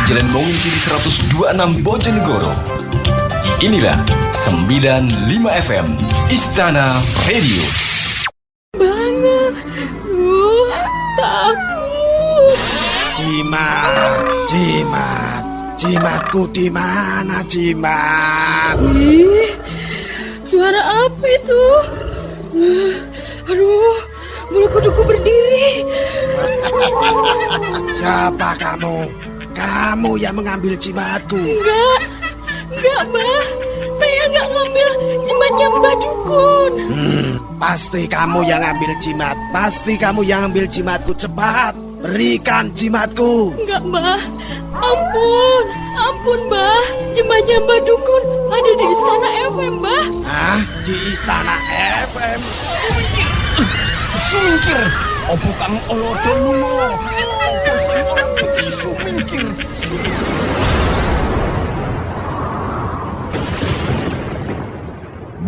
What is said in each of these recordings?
Jalan Mongsi di 126 Bojonegoro. Inilah 95 FM Istana Radio. Banget, takut. Jimatku di mana, Jimat? Ih, suara apa itu? Aduh, bulu kuduku berdiri. Siapa kamu? Kamu yang mengambil jimatku. Enggak, Mbah. Saya enggak ngambil jimatnya Mbah Dukun. Pasti kamu yang ambil jimat. Pasti kamu yang ambil jimatku. Cepat, berikan jimatku. Enggak, Mbah. Ampun, Mbah. Jimatnya Mbah Dukun ada di Istana FM, Mbah. Hah? Di Istana FM? Sumingkir, opo kang olodo lunga? Opo sing ora putih sumingkir?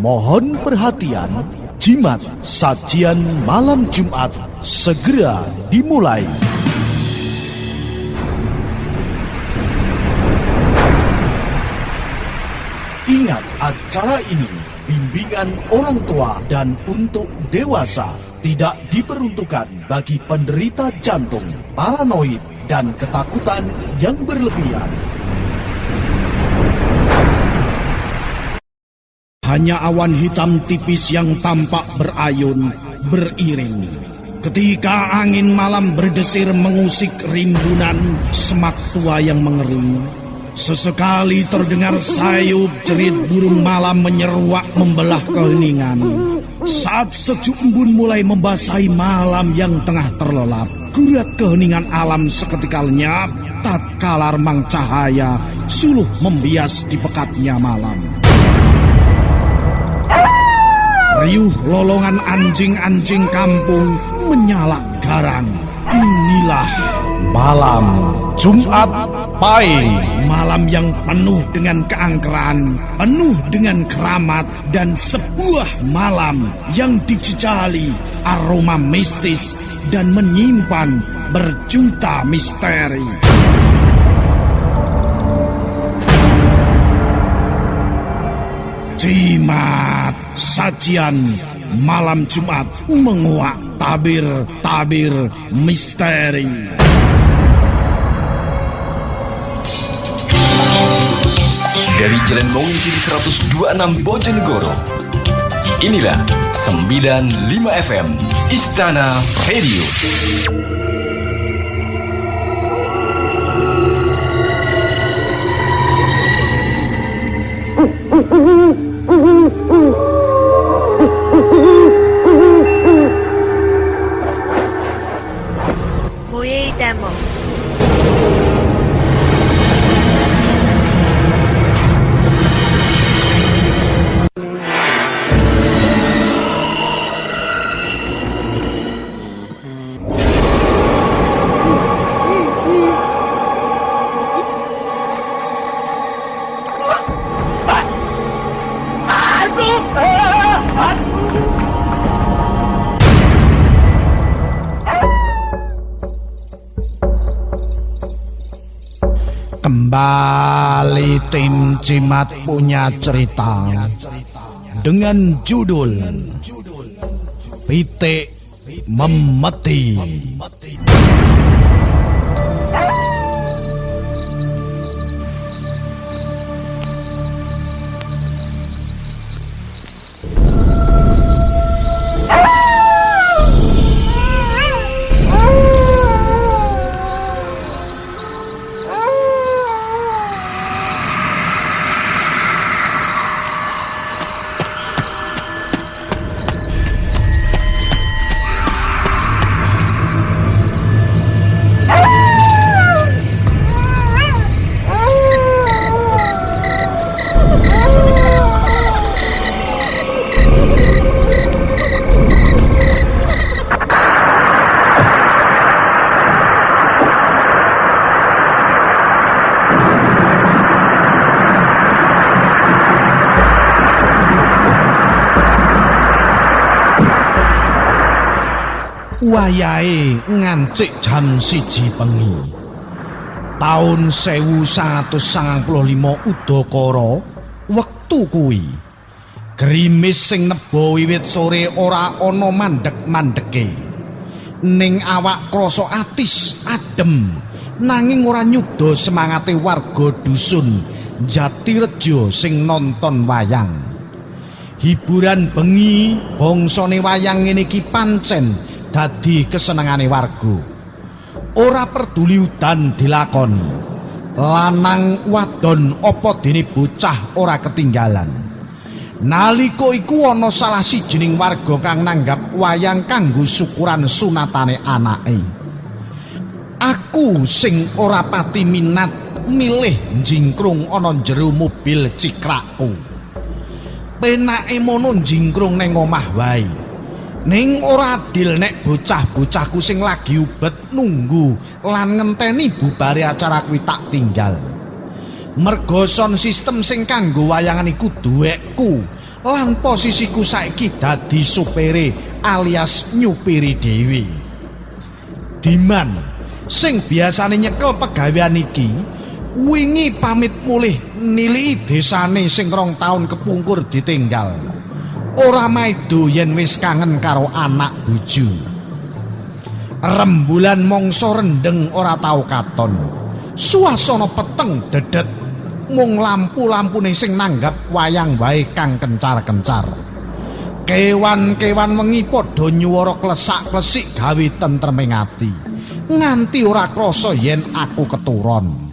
Mohon perhatian, jimat sajian malam Jumat segera dimulai. Ingat, acara ini bimbingan orang tua dan untuk dewasa, tidak diperuntukkan bagi penderita jantung, paranoid, dan ketakutan yang berlebihan. Hanya awan hitam tipis yang tampak berayun, beriring. Ketika angin malam berdesir mengusik rimbunan semak tua yang mengering. Sesekali terdengar sayup jerit burung malam menyeruak membelah keheningan. Saat sejuk embun mulai membasahi malam yang tengah terlelap, gurat keheningan alam seketika lenyap, tatkala remang cahaya suluh membias di pekatnya malam. Riuh lolongan anjing-anjing kampung menyalak garang. Inilah Malam Jumat Pahing. malam yang penuh dengan keangkeran, penuh dengan keramat, dan sebuah malam yang dijejali aroma mistis dan menyimpan berjuta misteri. Jimat sajian malam Jumat menguak tabir-tabir misteri. Dari Jalan Mongsi di 126 Bojonegoro. Inilah 95 FM Istana Radio. Demo. Kembali tim Jimat punya cerita dengan judul Pitik Memeti. Wayahe ngancik jam 1 bengi. Taun 1195 udakara wektu kuwi grimis sing nebo wiwit sore ora ana mandhek-mandheke ning awak krasa atis adem nanging ora nyuda semangate warga dusun Jatirejo sing nonton wayang. Hiburan bengi bangsane wayang ngene iki pancen dadi kesenengane warga. Ora peduli udan dilakoni. Lanang wadon apa dene bocah ora ketinggalan. Nalika iku ana salah sijining warga kang nanggap wayang kanggo syukuran sunatane anake. Aku sing ora pati minat milih njingkrung ana jero mobil cikrakku. Penake mono njingkrung ning omah wae. Ning ora adil nek bocah-bocahku sing lagi ubet nunggu lan ngenteni bubare acara kuwi tak tinggal. Mergo sound system sing kanggo wayangan iku duwekku lan posisiku saiki dadi supere alias nyupiri dhewe. Diman sing biasane nyekel pegawean iki wingi pamit mulih niliki desane sing 2 taun kepungkur ditinggal. Ora maido yen wis kangen karo anak bojo. Rembulan mangsa rendeng ora tau katon. Suasana peteng dedet mung lampu-lampune sing nanggap wayang wae kang kencar-kencar. Kewan-kewan wengi padha nyuwara klesak-klesik gawe tentreming ati. Nganti ora krasa yen aku keturon.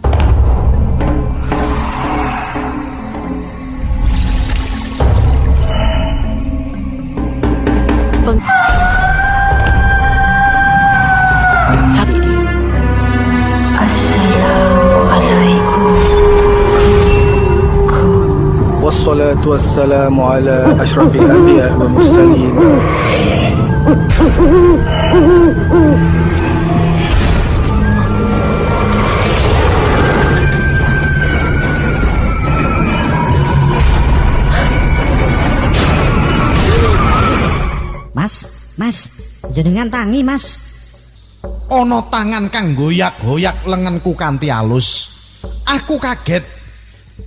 Saat ini والصلاة والسلام على أشرف الأنبياء والمرسلين. Mas, jenengan tangi, Mas. Ana tangan kang goyak-goyak lengenku kanthi alus. Aku kaget.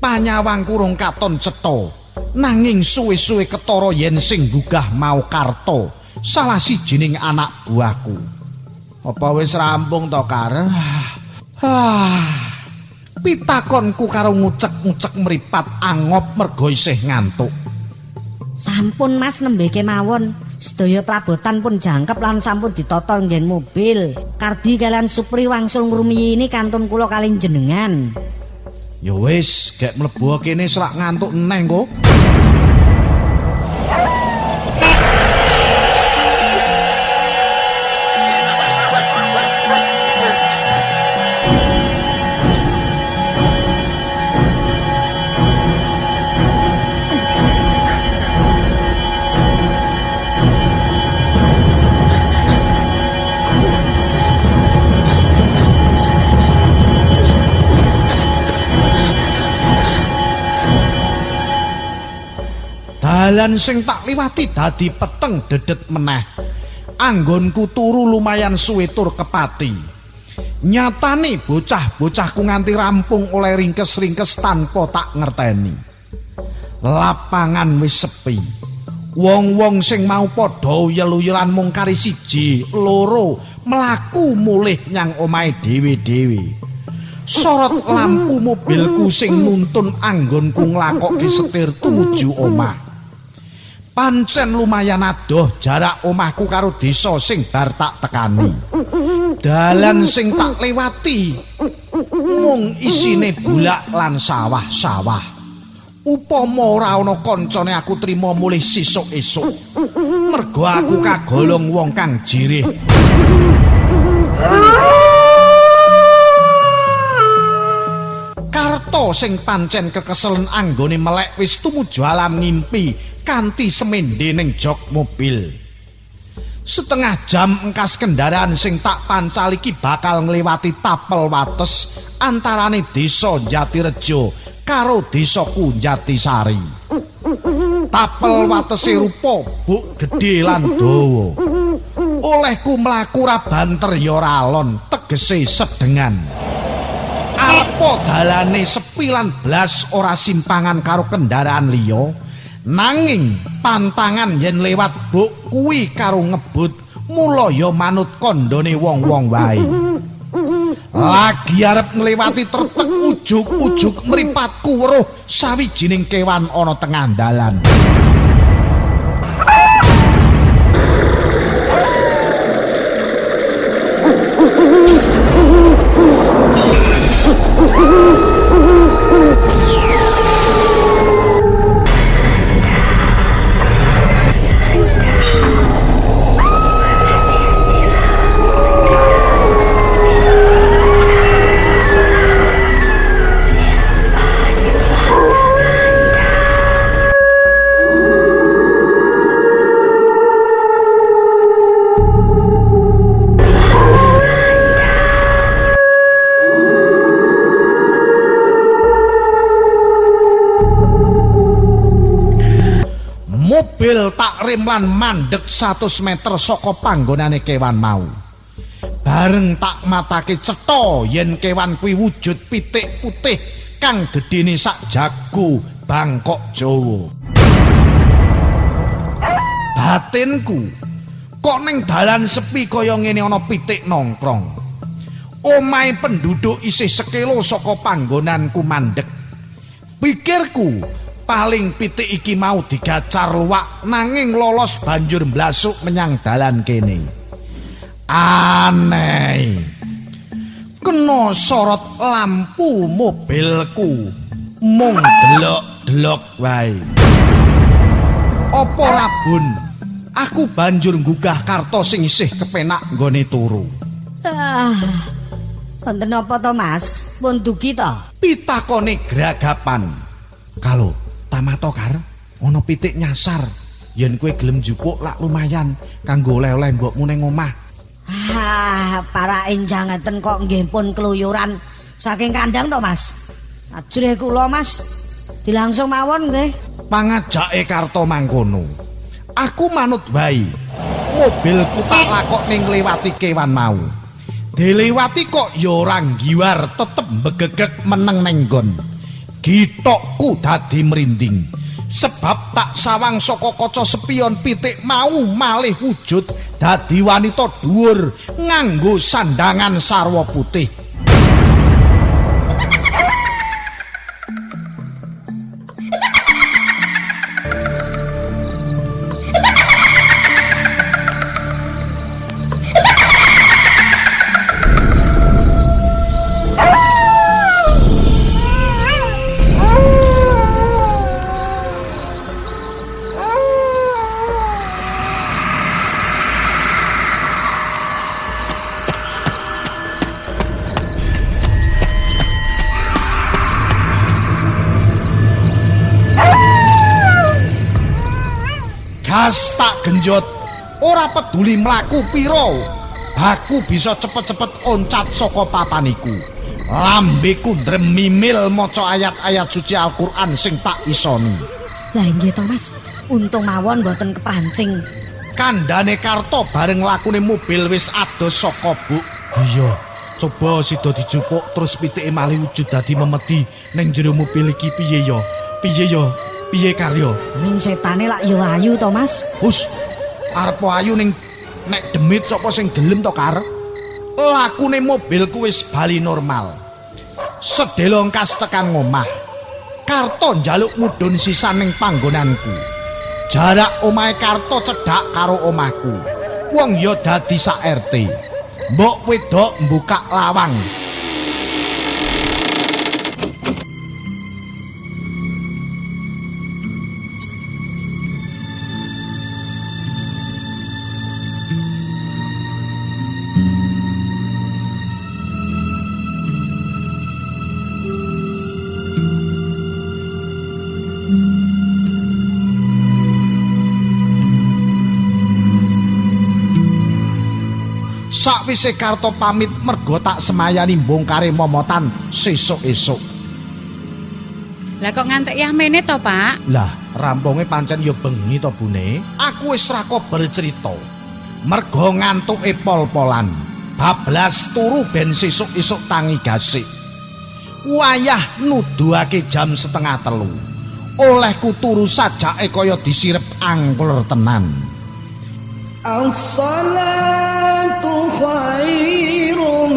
Panyawang kurung katon cetha. Nanging suwe-suwe ketara yen sing gugah mau Karto, salah sijining anak buahku. Apa wis rampung to, Kar? Pitakonku karo ngucek-ngucek mripat angop mergo isih ngantuk. Sampun Mas nembe kemawon. Sedaya perabotan pun jangkep lan sampun ditata nggen mobil. Kardi kalian Supri wangsul ngrumiyini kantun kula kalih jenengan. Ya wis, gek mlebu kene selak ngantuk neh kok. Dalan sing tak liwati dadi peteng dedet meneh. Anggonku turu lumayan suwe tur kepati. Nyatane bocah-bocahku nganti rampung oleh ringkes-ringkes tanpa tak ngerteni. Lapangan wis sepi. Wong-wong sing mau padha yelu-yelan mung kari 1, 2 mlaku mulih nyang omahe dhewe-dhewe. Sorot lampu mobilku sing nuntun anggonku nglakokke setir tumuju omah. Pancen lumayan adoh jarak omahku karo desa sing bar tak tekani. Dalan sing tak lewati mung isine bulak lan sawah-sawah. Upama ora ana kancane aku trima mulih sesuk esuk. Mergo aku kagolong wong kang jirih. Karto sing pancen kekeselen anggone melek wis tumuju alam ngimpi kanthi semende ning jok mobil. Setengah jam engkas kendaraan sing tak pancal iki bakal ngliwati tapel wates antarane desa Jatirejo karo desaku Jatisari. Tapel watese rupa buk gedhe lan dawa. Olehku mlaku ra banter ya ora alon, tegese sedengan. Arepa dalane sepi lan blas ora simpangan karo kendaraan liya, nanging pantangan yen lewat buk kuwi karo ngebut, mula ya manut kandhane wong-wong wae. Lagi arep ngliwati tretek ujug-ujug mripatku weruh sawijining kewan ana tengah dalan. Mobil tak rem lan mandek 100 meter saka panggonane kewan mau. Bareng tak matake cetha yen kewan kuwi wujud pitik putih kang gedene sak jago Bangkok Jawa. Batinku kok ning dalan sepi kaya ngene ana pitik nongkrong. Omahe penduduk isih sekilo saka panggonanku mandek. Pikirku paling pitik iki mau digacar luwak nanging lolos banjur mblasuk menyang dalan kene. Aneh. Kena sorot lampu mobilku. Mung delok-delok wae. Apa rabun? Aku banjur nggugah karto sing isih kepenak nggone turu. Wonten apa to, Mas? Pun dugi to? Pitakone gragapan. Kalau tamato kar, ana pitik nyasar. Yen kowe gelem njupuk lak lumayan kanggo oleh-oleh mbokmu ning omah. Para enjangaken kok nggih pun keluyuran saking kandang to, Mas. Ajrih kula, Mas. Dilangsung mawon nggih. Pangajake karto mangkono. Aku manut wae. Mobilku tak lakok ning ngliwati kewan mau. Dilewati kok ya ora ngiwar, tetep mbegegek meneng ning nggon. Gitokku dadi merinding sebab tak sawang saka kaca spion pitik mau malih wujud dadi wanita dhuwur nganggo sandangan sarwa putih. Gas tak genjot, ora peduli mlaku piro, aku bisa cepet-cepet oncat saka papaniku. Lambeku dremimil maca ayat-ayat suci Al-Qur'an sing tak isoni. Lah nggih to, Mas. Untung mawon mboten kepancing. Kandhane Karto bareng lakune mobil wis ados saka buk. Iya, coba sida dijupuk terus pitike malih wujud dadi memedi ning jero mobil iki piye ya? Piye ya? Piye karya? Ning setane lak yo ayu to, Mas. Hus, arep ayu ning nek demit sapa sing gelem to, Kar? Lakune mobilku wis bali normal. Sedelongkas tekan ngomah. Karto njaluk mudhun sisan ning panggonanku. Jarak omahe Karto cedhak karo omahku. Wong ya dadi sak RT. Mbok wedok mbukak lawang. Sakwise Karto pamit mergo tak semayani mbongkare momotan sesuk-esuk. Lah kok ngantek yamene to, Pak? Lah, rampunge pancen ya bengi to, Bune. Aku wis ra kober cerita. Mergo ngantuke pol-polan. Bablas turu ben sesuk-esuk tangi gasik. wayah nuduhake jam 2:30. Olehku turu sajake kaya disirep angklur tenan. As-salatu khairum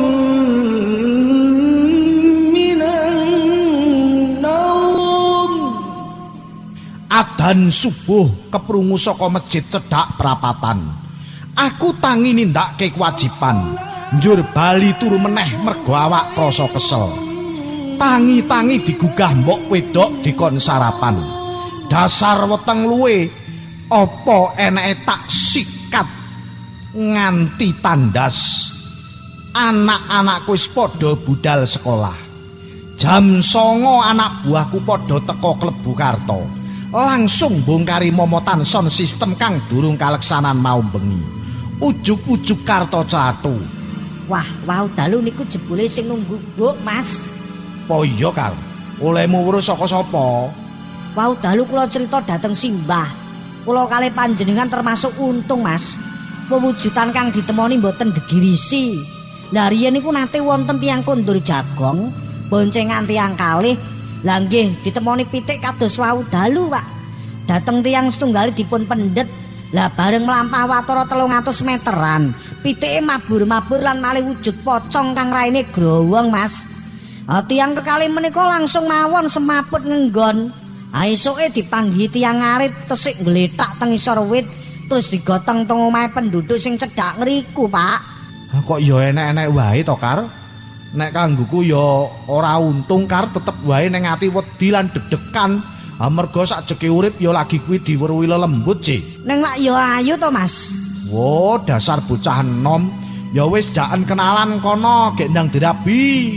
minan naum. Adan subuh keprungu saka masjid cedhak perapatan. Aku tangi nindakke kewajiban. Njur bali turu meneh mergo awak krasa kesel. Tangi-tangi digugah mbok wedok dikon sarapan. Dasar weteng luwe, apa eneke tak sikat nganti tandas. Anak-anakku wis padha budal sekolah. Jam 09.00 anak buahku padha teka klebu karto. Langsung bongkari momotan sound system kang durung kaleksanan mau bengi. Ujug-ujug karto catu. Wah, wau dalu niku jebule sing nunggu Buk, Mas. Po iya, Kang. Olehmu weruh saka sapa? Wau dalu kula cerita dhateng Simbah. Kula kalih panjenengan termasuk untung, Mas. Pewujudan kang ditemoni mboten degirisi. Lah riyen niku nate wonten tiyang kondur jagong, boncengan tiyang kalih. Lah nggih ditemoni pitik kados wau dalu, Pak. Dhateng tiyang setunggal dipun pendet. Lah bareng mlampah watara 300 meteran, pitike mabur-mabur lan malih wujud pocong kang raine growong, Mas. Tiyang kekalih menika langsung mawon semaput ngenggon. Esuke dipanggihi tiyang ngarit tesik ngletak teng isor wit terus digotong teng omahe penduduk sing cedhak ngriku, Pak. Kok ya enek-enek wae to, Kar? Nek kanggoku ya ora untung, Kar, tetep wae ning ati wedi lan deg-degan. Amarga sakjeke urip ya lagi kuwi diweruhi lelembut, Cik. Neng lak ya ayu to, Mas. Wo, dasar bocah enom. Ya wis jaken kenalan kono gek ndang dirabi.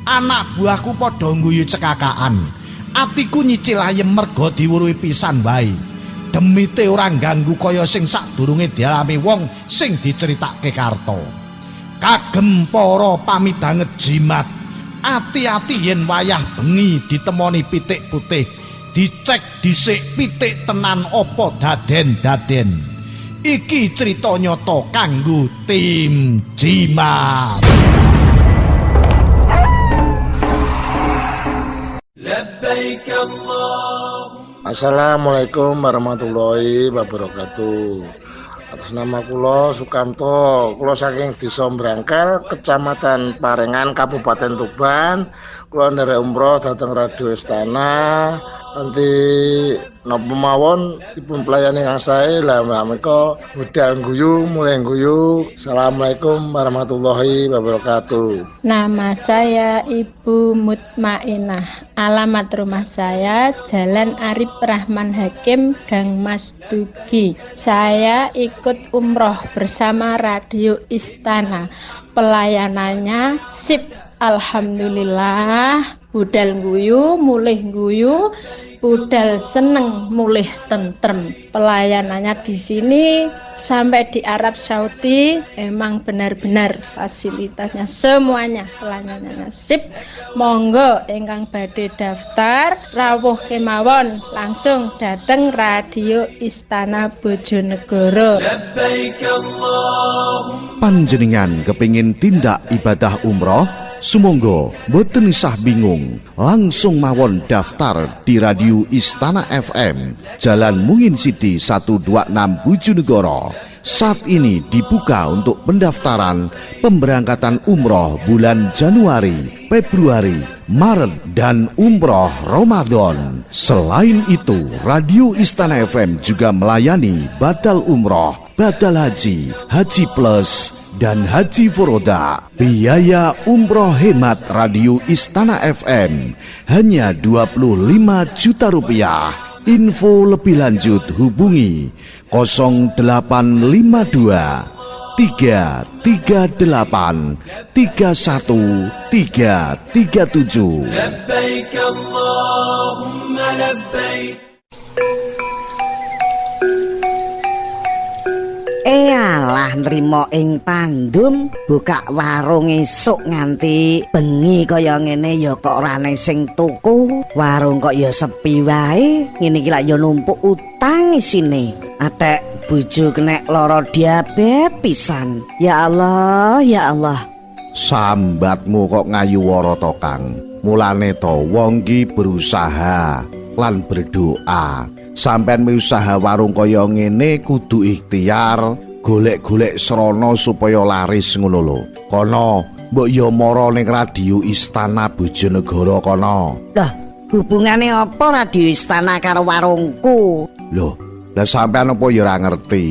Anak buahku padha ngguyu cekakaan. Atiku nyicil ayem merga diwuruhi pisan wae. Demite ora ganggu kaya sing sadurunge dialami wong sing diceritake Karto. Kagem para pamidanget jimat, ati-ati yen wayah bengi ditemoni pitik putih, dicek dhisik pitik tenan apa daden-daden. Iki cerita nyata kanggo tim jimat. Assalamualaikum warahmatullahi wabarakatuh. Atas nama kula Sukamto, kula saking Desa Mbrangkal, Kecamatan Parengan, Kabupaten Tuban. Kula nderek umroh dhateng Radio Istana. Nanti napa mawon dipun pelayani kang sae lah menika budal guyu mulai guyu. Assalamualaikum warahmatullahi wabarakatuh. Nama saya Ibu Mutmainah. Alamat rumah saya Jalan Arif Rahman Hakim, Gang Mas Dugi. Saya ikut umroh bersama Radio Istana. Pelayanannya sip, alhamdulillah. Budal guyu, mulih guyu, budal seneng, mulih tentrem. Pelayanannya di sini sampai di Arab Saudi emang benar-benar fasilitasnya semuanya pelayanannya sip. Monggo ingkang badhe daftar rawuh kemawon langsung dateng Radio Istana Bojonegoro. Panjenengan kepingin tindak ibadah umroh? Sumangga boten usah bingung, langsung mawon daftar di Radio Istana FM, Jalan Mungin Siti 126 Bojonegoro. Saat ini dibuka untuk pendaftaran pemberangkatan umroh bulan Januari, Februari, Maret, dan umroh Ramadan. Selain itu, Radio Istana FM juga melayani badal umroh, badal haji, haji plus, dan haji furoda. Biaya umroh hemat Radio Istana FM hanya 25 juta rupiah. Info lebih lanjut hubungi 0852 338 31337. Labbaik Allahumma labbaik. Alah nrimo ing pandum buka warung esuk nganti bengi kaya ngene ya kok ora ana sing tuku, warung kok ya sepi wae. Ngene iki lak ya numpuk utang isine. Atek bojo kena lara diabetes pisan. Ya Allah, ya Allah. Sambatmu kok ngayuwara to, Kang. Mulane to wong ki berusaha lan berdoa. Sampeyan usaha warung kaya ngene kudu ikhtiar, golek-golek srana supaya laris ngono lho. Kono mbok yo mara ning radio Istana Bojonegoro kono. Lah, hubungane apa radio Istana karo warungku? Loh, lah sampean apa ya ora ngerti?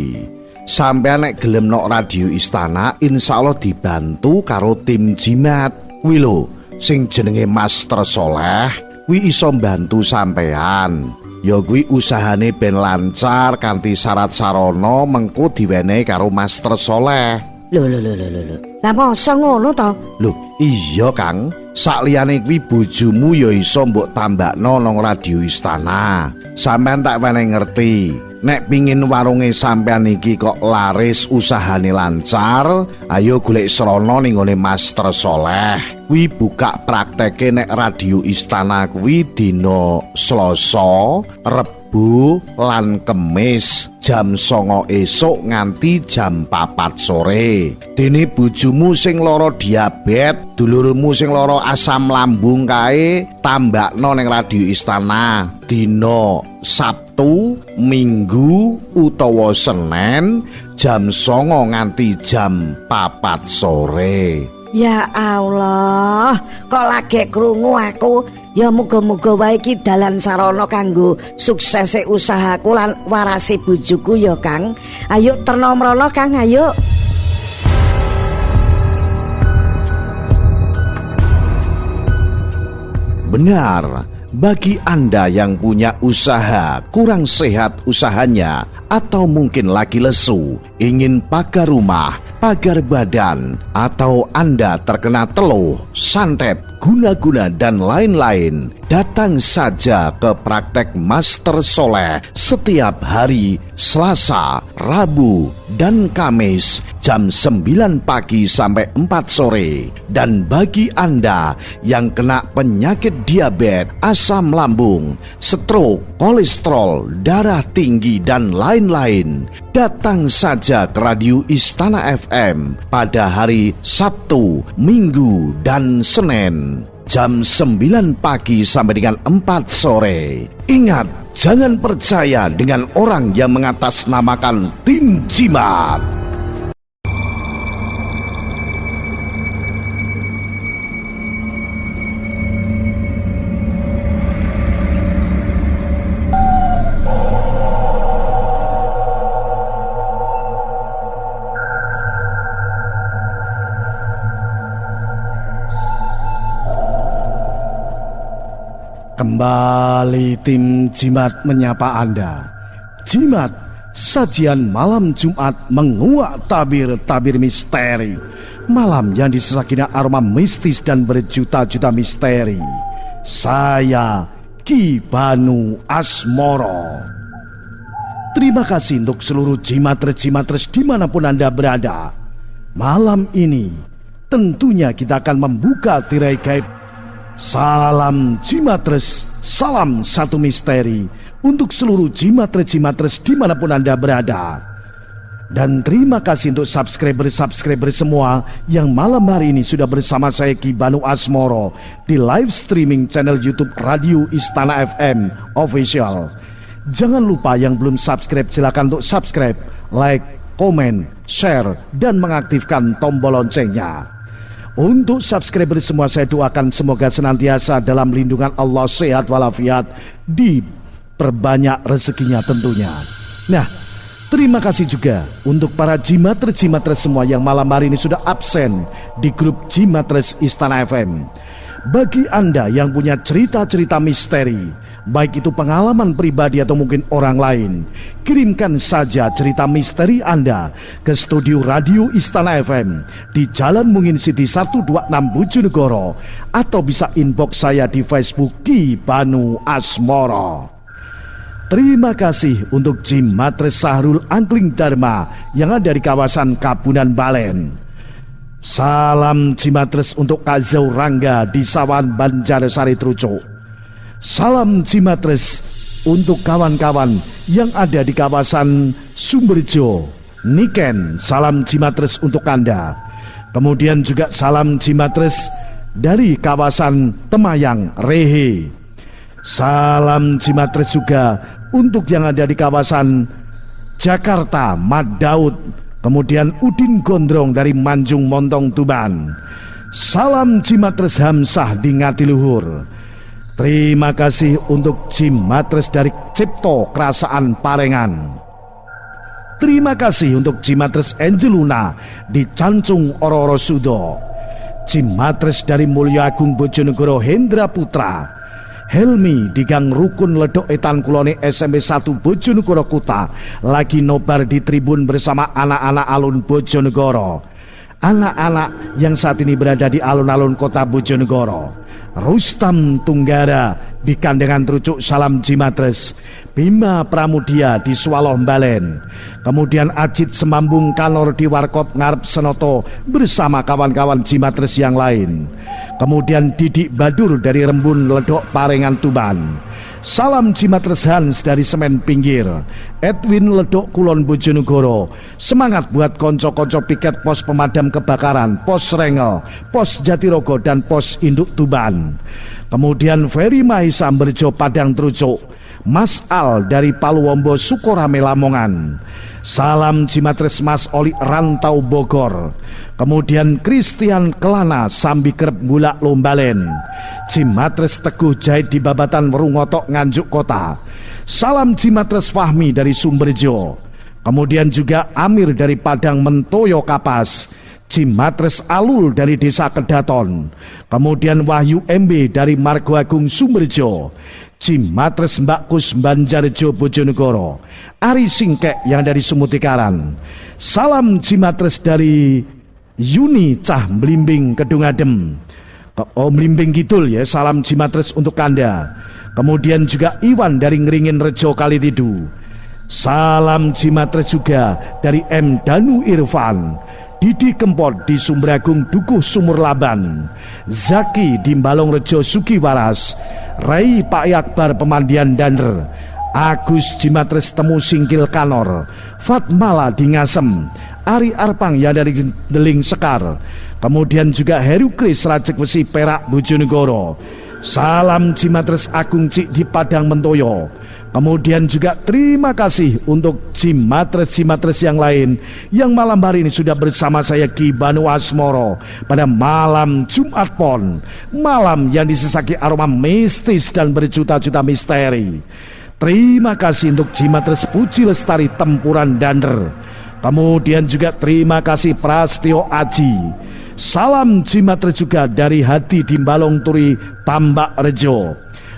Sampean nek gelem nok radio Istana, insyaallah dibantu karo tim jimat. Kuwi lho, sing jenenge Master Soleh, kuwi iso mbantu sampean. Ya kuwi usahane ben lancar kanthi syarat sarana mengko diwenehi karo Master Soleh. Lho. Lah masa ngono to? Lho, iya Kang. Sakliyane kuwi bojomu ya iso mbok tambakno nang radio Istana. Sampeyan tak wenehi ngerti. Nek pingin warunge sampean iki kok laris usahane lancar, ayo golek srana ning ngone Master Soleh. Kuwi buka prakteke nek radio Istana kuwi dina Selasa, Rebu lan Kemis jam 09.00 esuk nganti jam 4 sore. Dene bojomu sing lara diabetes, dulurmu sing lara asam lambung kae tambakno ning radio Istana dina Sabtu, Minggu utawa Senin jam 09.00 nganti jam 4 sore. Ya Allah, kok lagi krungu aku. Ya muga-muga wae iki dalan sarana kanggo suksese usahaku lan warase bojoku ya Kang. Ayo terna mrana Kang, ayo. Benar, bagi Anda yang punya usaha kurang sehat usahanya atau mungkin lagi lesu, ingin pagar rumah, pagar badan, atau Anda terkena teluh, santet, guna-guna dan lain-lain, datang saja ke praktek Master Soleh setiap hari Selasa, Rabu, dan Kamis jam 9 pagi sampai 4 sore. Dan bagi Anda yang kena penyakit diabetes, asam lambung, stroke, kolesterol, darah tinggi, dan lain-lain, datang saja ke Radio Istana FM pada hari Sabtu, Minggu, dan Senin jam 9 pagi sampai dengan 4 sore. Ingat, jangan percaya dengan orang yang mengatasnamakan tim jimat. Kembali tim Jimat menyapa Anda. Jimat, sajian malam Jumat menguak tabir-tabir misteri. Malam yang disesakina aroma mistis dan berjuta-juta misteri. Saya Ki Banu Asmoro. Terima kasih untuk seluruh jimatres-jimatres dimanapun Anda berada. Malam ini tentunya kita akan membuka tirai gaib. Salam Jimatres, salam satu misteri untuk seluruh jimatres-jimatres dimanapun Anda berada. Dan terima kasih untuk subscriber semua yang malam hari ini sudah bersama saya Ki Banu Asmoro di live streaming channel YouTube Radio Istana FM Official. Jangan lupa yang belum subscribe silakan untuk subscribe, like, komen, share, dan mengaktifkan tombol loncengnya. Untuk subscriber semua saya doakan semoga senantiasa dalam lindungan Allah, sehat walafiat, diperbanyak rezekinya tentunya. Nah, terima kasih juga untuk para jimatres-jimatres semua yang malam hari ini sudah absen di grup Jimatres Istana FM. Bagi Anda yang punya cerita-cerita misteri, baik itu pengalaman pribadi atau mungkin orang lain, kirimkan saja cerita misteri Anda ke studio Radio Istana FM di Jalan Mungin City 126 Bojonegoro, atau bisa inbox saya di Facebook Ki Banu Asmoro. Terima kasih untuk Jimatres Sahrul Angkling Dharma yang ada di kawasan Kabunan Balen. Salam Jimatres untuk Kak Zaurangga di Sawan Banjarsari Trucuk. Salam Jimatres untuk kawan-kawan yang ada di kawasan Sumberjo, Niken. Salam Jimatres untuk Anda. Kemudian juga salam Jimatres dari kawasan Temayang Rehe. Salam Jimatres juga untuk yang ada di kawasan Jakarta Madaud. Kemudian Udin Gondrong dari Manjung Montong Tuban. Salam Jimatres Hamsah di Ngatiluhur. Terima kasih untuk Jimatres dari Cipto Kerasaan Parengan. Terima kasih untuk Jimatres Angeluna di Cancung Ororo Sudo. Jimatres dari Mulya Agung Bojonegoro Hendra Putra. Helmi di Gang Rukun Ledok Etan Kulone SMP 1 Bojonegoro Kota lagi nobar di tribun bersama anak-anak alun Bojonegoro. Anak-anak yang saat ini berada di alun-alun kota Bojonegoro. Rustam Tunggara di Kandengan Trucuk salam Jimatres. Bima Pramudia di Swaloh Mbalen. Kemudian Ajit Semambung Kanor di Warkop Ngarep Senoto bersama kawan-kawan Jimatres yang lain. Kemudian Didik Badur dari Rembun Ledok Parengan Tuban. Salam Jimatres Hans dari Semen Pinggir. Edwin Ledok Kulon Bojonegoro. Semangat buat konco-konco piket pos pemadam kebakaran, pos Rengel, pos Jatirogo dan pos Induk Tuban. Kemudian Ferry Mahisa Berjo Padang Trucuk. Mas Al dari Paluwombo Sukorame Lamongan. Salam Jimatres Mas Oli Rantau Bogor. Kemudian Christian Kelana Sambi Kerep Bulak Lombalen. Jimatres Teguh Jahit di Babatan Werungotok Nganjuk Kota. Salam Jimatres Fahmi dari Sumberjo. Kemudian juga Amir dari Padang Mentoyo Kapas. Jimatres Alul dari Desa Kedaton. Kemudian Wahyu MB dari Margo Agung Sumberjo. Jimatres Mbak Kus Banjarjo Bojonegoro. Ari Singkek yang dari Sumutikaran. Salam Jimatres dari Yuni Cah Blimbing Kedungadem. Blimbing Kidul ya. Salam Jimatres untuk Anda. Kemudian juga Iwan dari Ngeringin Rejo Kalitidu. Salam Jimatres juga dari M Danu Irfan. Didi Kempot di Sumbragung Dukuh Sumur Laban. Zaki di Balong Rejo Sukiwaras. Rai Pak Yakbar Pemandian Dander. Agus Jimatres Temu Singkil Kanor. Fatmala di Ngasem. Ari Arpang yang dari Deling Sekar. Kemudian juga Heru Kris Rajek Besi Perak Bojonegoro. Salam Jimatres Agung Cik di Padang Mentoyo. Kemudian juga terima kasih untuk Jimatres-Jimatres yang lain yang malam hari ini sudah bersama saya Ki Banu Asmoro pada malam Jumat Pon. Malam yang disesaki aroma mistis dan berjuta-juta misteri. Terima kasih untuk Jimatres Puji Lestari Tempuran Dander. Kemudian juga terima kasih Prastio Aji. Salam Jimatres juga dari hati di Balong Turi Tambak Rejo.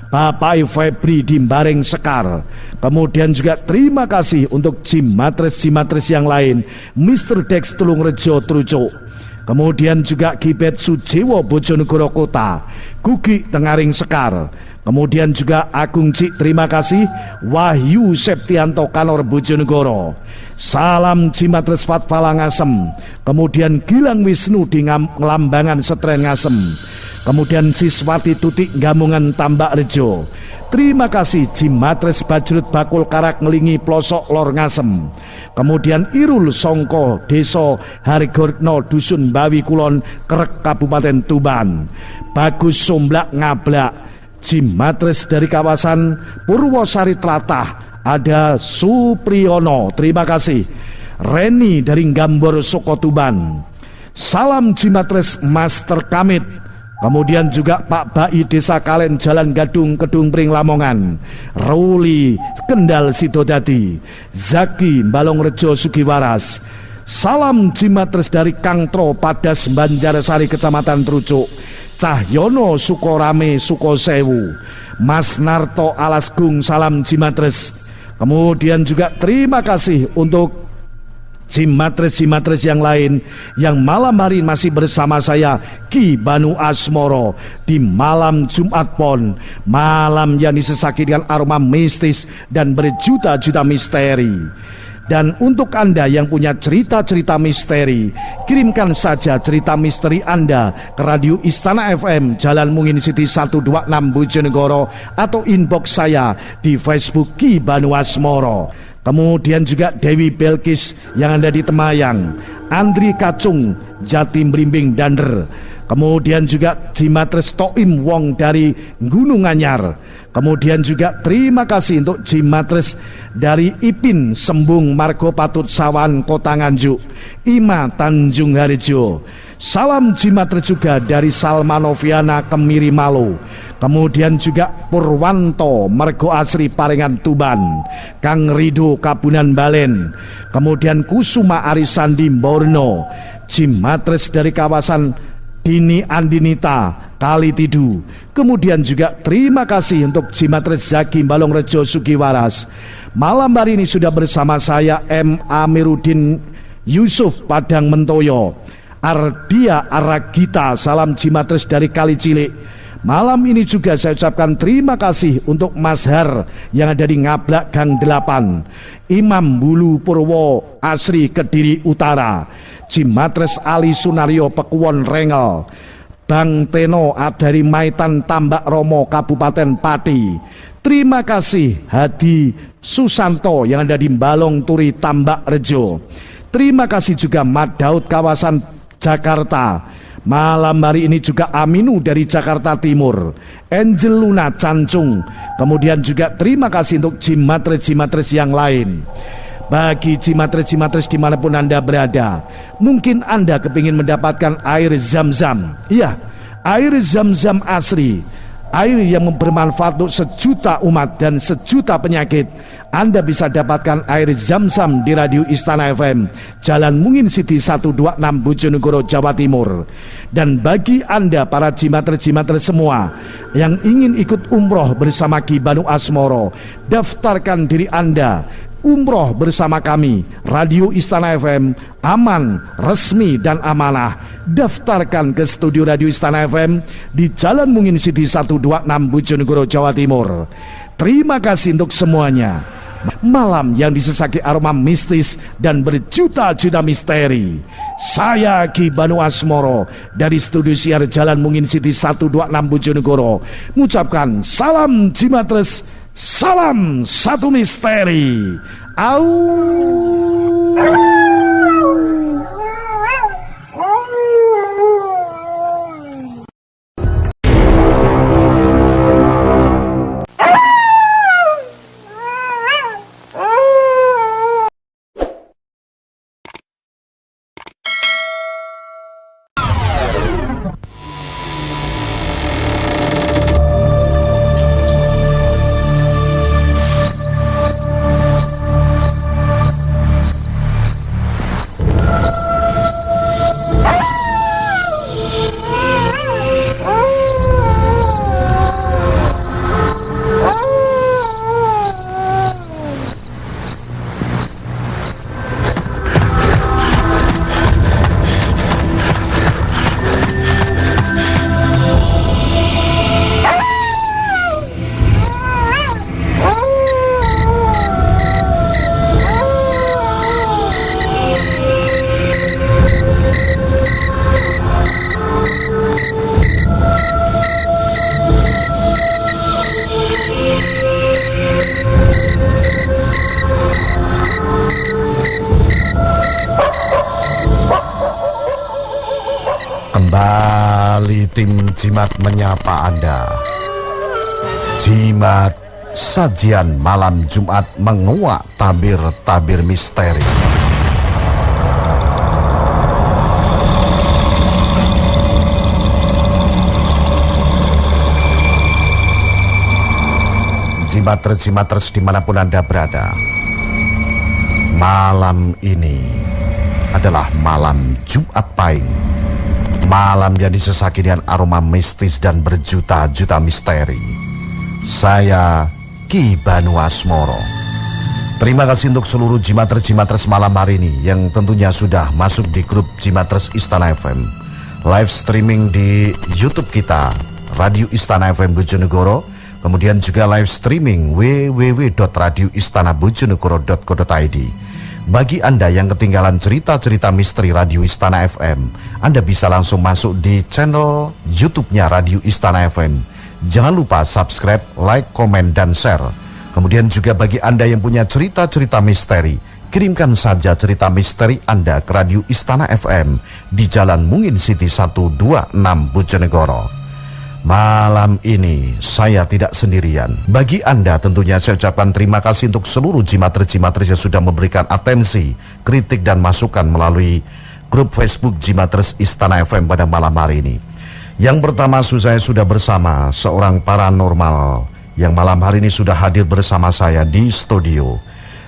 Bapak Febri di Bareng Sekar. Kemudian juga terima kasih untuk Jimatres-Jimatres yang lain. Mr. Dex Tulung Rejo Trucuk. Kemudian juga Kibet Sujewo Bojonegoro Kota. Gugi Tengaring Sekar. Kemudian juga Agung Cik terima kasih. Wahyu Septianto Kanor Bojonegoro. Salam Jimatres Fatfala Ngasem. Kemudian Gilang Wisnu di Lambangan Setren Ngasem. Kemudian Siswati Tutik Gamungan Tambak Rejo. Terima kasih Jimatres Bajrut Bakul Karak Ngelingi Plosok Lor Ngasem. Kemudian Irul Songko Deso Harigorno Dusun Bawi Kulon Kerek Kabupaten Tuban. Bagus Somblak Ngablak. Jimatres dari kawasan Purwosari Tlatah. Ada Supriyono, terima kasih. Reni dari Gambor Soko Tuban. Salam Jimatres Master Kamit. Kemudian juga Pak Bai Desa Kalen Jalan Gadung Kedung Pring Lamongan. Ruli Kendal Sidodadi. Zaki Balong Rejo Sugiwaras. Salam Jimatres dari Kang Tro Padas Banjarsari Kecamatan Trucuk. Cahyono Sukorame Sukosewu. Mas Narto Alasgung salam Jimatres. Kemudian juga terima kasih untuk Jimatres-Jimatres yang lain yang malam hari masih bersama saya Ki Banu Asmoro di malam Jumat Pon. Malam yang disesaki dengan aroma mistis dan berjuta-juta misteri. Dan untuk Anda yang punya cerita-cerita misteri, kirimkan saja cerita misteri Anda ke Radio Istana FM, Jalan Mungin City 126 Bojonegoro, atau inbox saya di Facebook Ki Banu Asmoro. Kemudian juga Dewi Belkis yang ada di Temayang, Andri Kacung, Jatim Blimbing Dander. Kemudian juga Jimatres Toim Wong dari Gunung Anyar. Kemudian juga terima kasih untuk Jimatres dari Ipin Sembung Margo Patut Sawan Kota Nganjuk, Ima Tanjung Harjo. Salam Jimatres juga dari Salma Noviana Kemiri Malu. Kemudian juga Purwanto Mergo Asri Paringan Tuban, Kang Rido Kabunan Balen. Kemudian Kusuma Arisandi Borno, Jimatres dari kawasan Dini Andinita Kali Tidu. Kemudian juga terima kasih untuk Jimatres Zaki Balongrejo Sugiwaras. Malam hari ini sudah bersama saya M. Amiruddin Yusuf Padang Mentoyo, Ardia Aragita, salam Jimatres dari Kali Cilik. Malam ini juga saya ucapkan terima kasih untuk Mas Har yang ada di Ngablak Gang 8, Imam Bulu Purwo Asri Kediri Utara, Jimatres Ali Sunario Pekuwon Rengel, Bang Teno dari Maitan Tambak Romo Kabupaten Pati. Terima kasih Hadi Susanto yang ada di Balong Turi Tambak Rejo. Terima kasih juga Mat Daud kawasan Jakarta. Malam hari ini juga Aminu dari Jakarta Timur, Angel Luna Cancung. Kemudian juga terima kasih untuk Jimatres-Jimatres yang lain. Bagi Jimatres-Jimatres dimanapun Anda berada, mungkin Anda kepingin mendapatkan air zam-zam. Iya, air zam-zam asri, air yang bermanfaat untuk sejuta umat dan sejuta penyakit. Anda bisa dapatkan air zam-zam di Radio Istana FM, Jalan Mungin City 126 Bojonegoro, Jawa Timur. Dan bagi Anda para Jimatres-Jimatres semua yang ingin ikut umroh bersama Ki Banu Asmoro, daftarkan diri Anda umroh bersama kami, Radio Istana FM, aman, resmi, dan amanah. Daftarkan ke studio Radio Istana FM di Jalan Mungin City 126 Bojonegoro, Jawa Timur. Terima kasih untuk semuanya. Malam yang disesaki aroma mistis dan berjuta-juta misteri. Saya Ki Banu Asmoro dari studio siar Jalan Mungin City 126 Bojonegoro mengucapkan salam Jimatres, salam satu misteri. Au. Kembali tim Jimat menyapa Anda. Jimat, sajian malam Jumat menguak tabir-tabir misteri. Jimatres-jimatres dimanapun Anda berada, malam ini adalah malam Jumat Pahing. Malam yang disesaki dengan aroma mistis dan berjuta-juta misteri. Saya Ki Banu Asmoro. Terima kasih untuk seluruh Jimatres-Jimatres malam hari ini yang tentunya sudah masuk di grup Jimatres Istana FM. Live streaming di YouTube kita, Radio Istana FM Bojonegoro. Kemudian juga live streaming www.radioistanabojonegoro.co.id. Bagi Anda yang ketinggalan cerita-cerita misteri Radio Istana FM, Anda bisa langsung masuk di channel YouTube-nya Radio Istana FM. Jangan lupa subscribe, like, komen, dan share. Kemudian juga bagi Anda yang punya cerita-cerita misteri, kirimkan saja cerita misteri Anda ke Radio Istana FM di Jalan Mungin City 126 Bojonegoro. Malam ini saya tidak sendirian. Bagi Anda tentunya saya ucapkan terima kasih untuk seluruh Jimatres-Jimatres yang sudah memberikan atensi, kritik dan masukan melalui grup Facebook Jimatres Istana FM pada malam hari ini. Yang pertama saya sudah bersama seorang paranormal yang malam hari ini sudah hadir bersama saya di studio.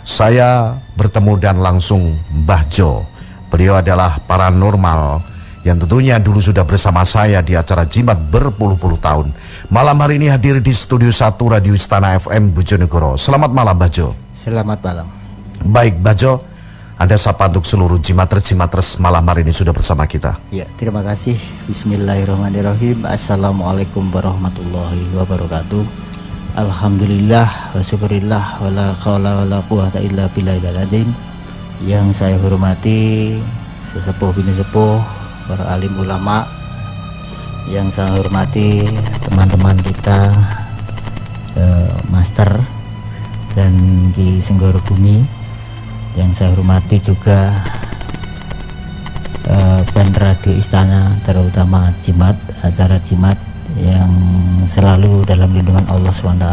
Saya bertemu dan langsung Mbah Jo. Beliau adalah paranormal yang tentunya dulu sudah bersama saya di acara Jimat berpuluh-puluh tahun. Malam hari ini hadir di Studio 1 Radio Istana FM Bojonegoro. Selamat malam Mbah Jo. Selamat malam. Baik Mbah Jo, Anda sapa untuk seluruh Jimatres-Jimatres malam hari ini sudah bersama kita. Ya, terima kasih. Bismillahirrahmanirrahim. Assalamualaikum warahmatullahi wabarakatuh. Alhamdulillah wa syukurillah wa la khawla wa la quwata illa billahil azim. Yang saya hormati sesepuh bini sepuh, para alim ulama, yang saya hormati teman-teman kita, Master dan Ki Senggoro Bumi, yang saya hormati juga band Radio Istana, terutama Jimat, acara Jimat yang selalu dalam lindungan Allah SWT.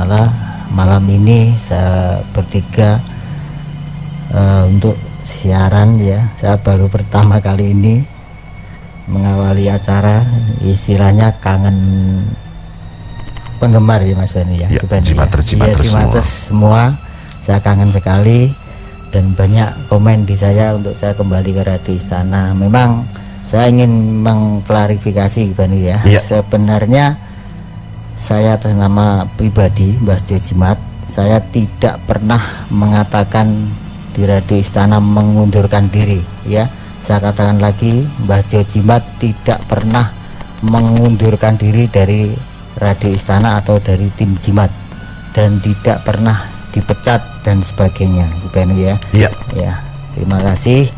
Malam ini saya bertiga untuk siaran ya. Saya baru pertama kali ini mengawali acara, istilahnya kangen penggemar ya Mas Bani ya. Jimatres semua. Saya kangen sekali dan banyak komen di saya untuk saya kembali ke Radio Istana. Memang saya ingin mengklarifikasi Bani ya. Sebenarnya saya atas nama pribadi Mbah Jo Jimat, saya tidak pernah mengatakan di Radio Istana mengundurkan diri ya. Saya katakan lagi, Mbah Jo Jimat tidak pernah mengundurkan diri dari Radio Istana atau dari tim Jimat, dan tidak pernah dipecat dan sebagainya, bukan ya? Iya. Ya, terima kasih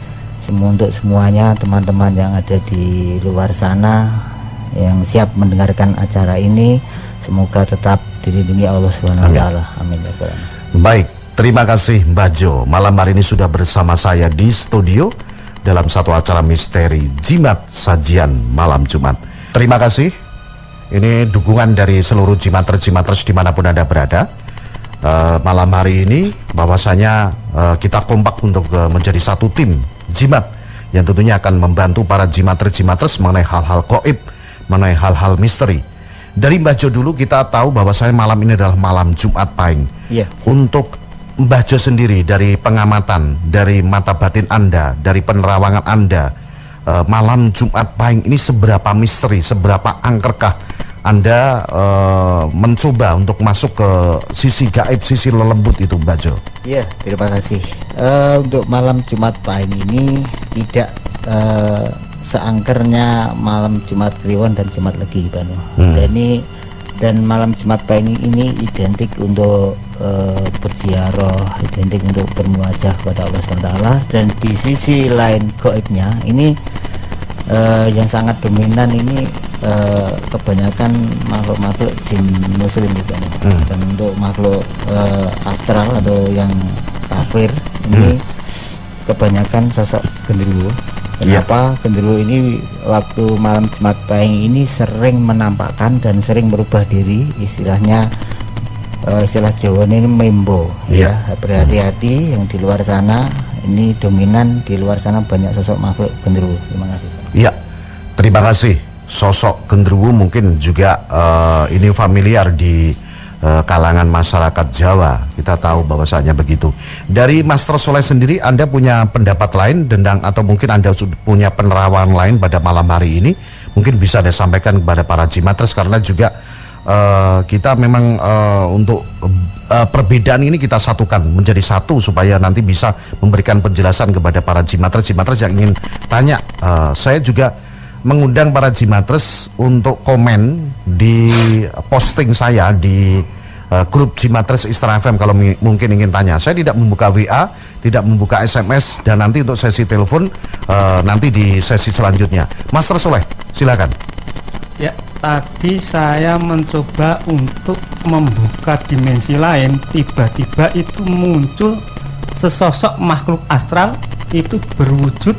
untuk semuanya teman-teman yang ada di luar sana yang siap mendengarkan acara ini. Semoga tetap dilindungi Allah Subhanahu wa taala. Amin. Baik, terima kasih Mbah Jo. Malam hari ini sudah bersama saya di studio dalam satu acara misteri Jimat Sajian Malam Jumat. Terima kasih. Ini dukungan dari seluruh Jimatres-Jimatres dimanapun Anda berada. Malam hari ini bahwasanya kita kompak untuk menjadi satu tim Jimat yang tentunya akan membantu para Jimatres-Jimatres mengenai hal-hal gaib, mengenai hal-hal misteri. Dari Mbah Jo dulu kita tahu bahwasanya malam ini adalah malam Jumat Pahing. Untuk Mbah Jo sendiri, dari pengamatan, dari mata batin Anda, dari penerawangan Anda, malam Jumat Pahing ini seberapa misteri, seberapa angkerkah Anda mencoba untuk masuk ke sisi gaib, sisi lelembut itu Mbah Jo? Iya, terima kasih. Untuk malam Jumat Pahing ini tidak seangkernya malam Jumat Kliwon dan Jumat Legi Bano. Dan malam Jumat Pahing ini identik untuk berziarah, identik untuk bermuajah kepada Allah SWT. Dan di sisi lain gaibnya ini yang sangat dominan ini kebanyakan makhluk-makhluk jin muslim juga. Dan untuk makhluk astral atau yang kafir ini kebanyakan sosok genderuwo. Kenapa genderuwo ini waktu malam Jumat Pahing ini sering menampakkan dan sering merubah diri, istilahnya istilah Jawa ini membo ya. Berhati-hati yang di luar sana, ini dominan di luar sana banyak sosok makhluk genderuwo. Terima kasih. Iya, terima kasih. Sosok genderuwo mungkin juga ini familiar di kalangan masyarakat Jawa. Kita tahu bahwasanya begitu. Dari Master Soleh sendiri, Anda punya pendapat lain tentang, atau mungkin Anda punya penerawangan lain pada malam hari ini, mungkin bisa Anda sampaikan kepada para Jimatres, karena juga kita memang untuk perbedaan ini kita satukan menjadi satu supaya nanti bisa memberikan penjelasan kepada para Jimatres yang ingin tanya. Saya juga mengundang para Jimatres untuk komen di posting saya di grup Jimatres Istana FM kalau mungkin ingin tanya. Saya tidak membuka WA tidak membuka SMS, dan nanti untuk sesi telepon nanti di sesi selanjutnya. Master Soleh, silakan. Ya, tadi saya mencoba untuk membuka dimensi lain. Tiba-tiba itu muncul sesosok makhluk astral itu berwujud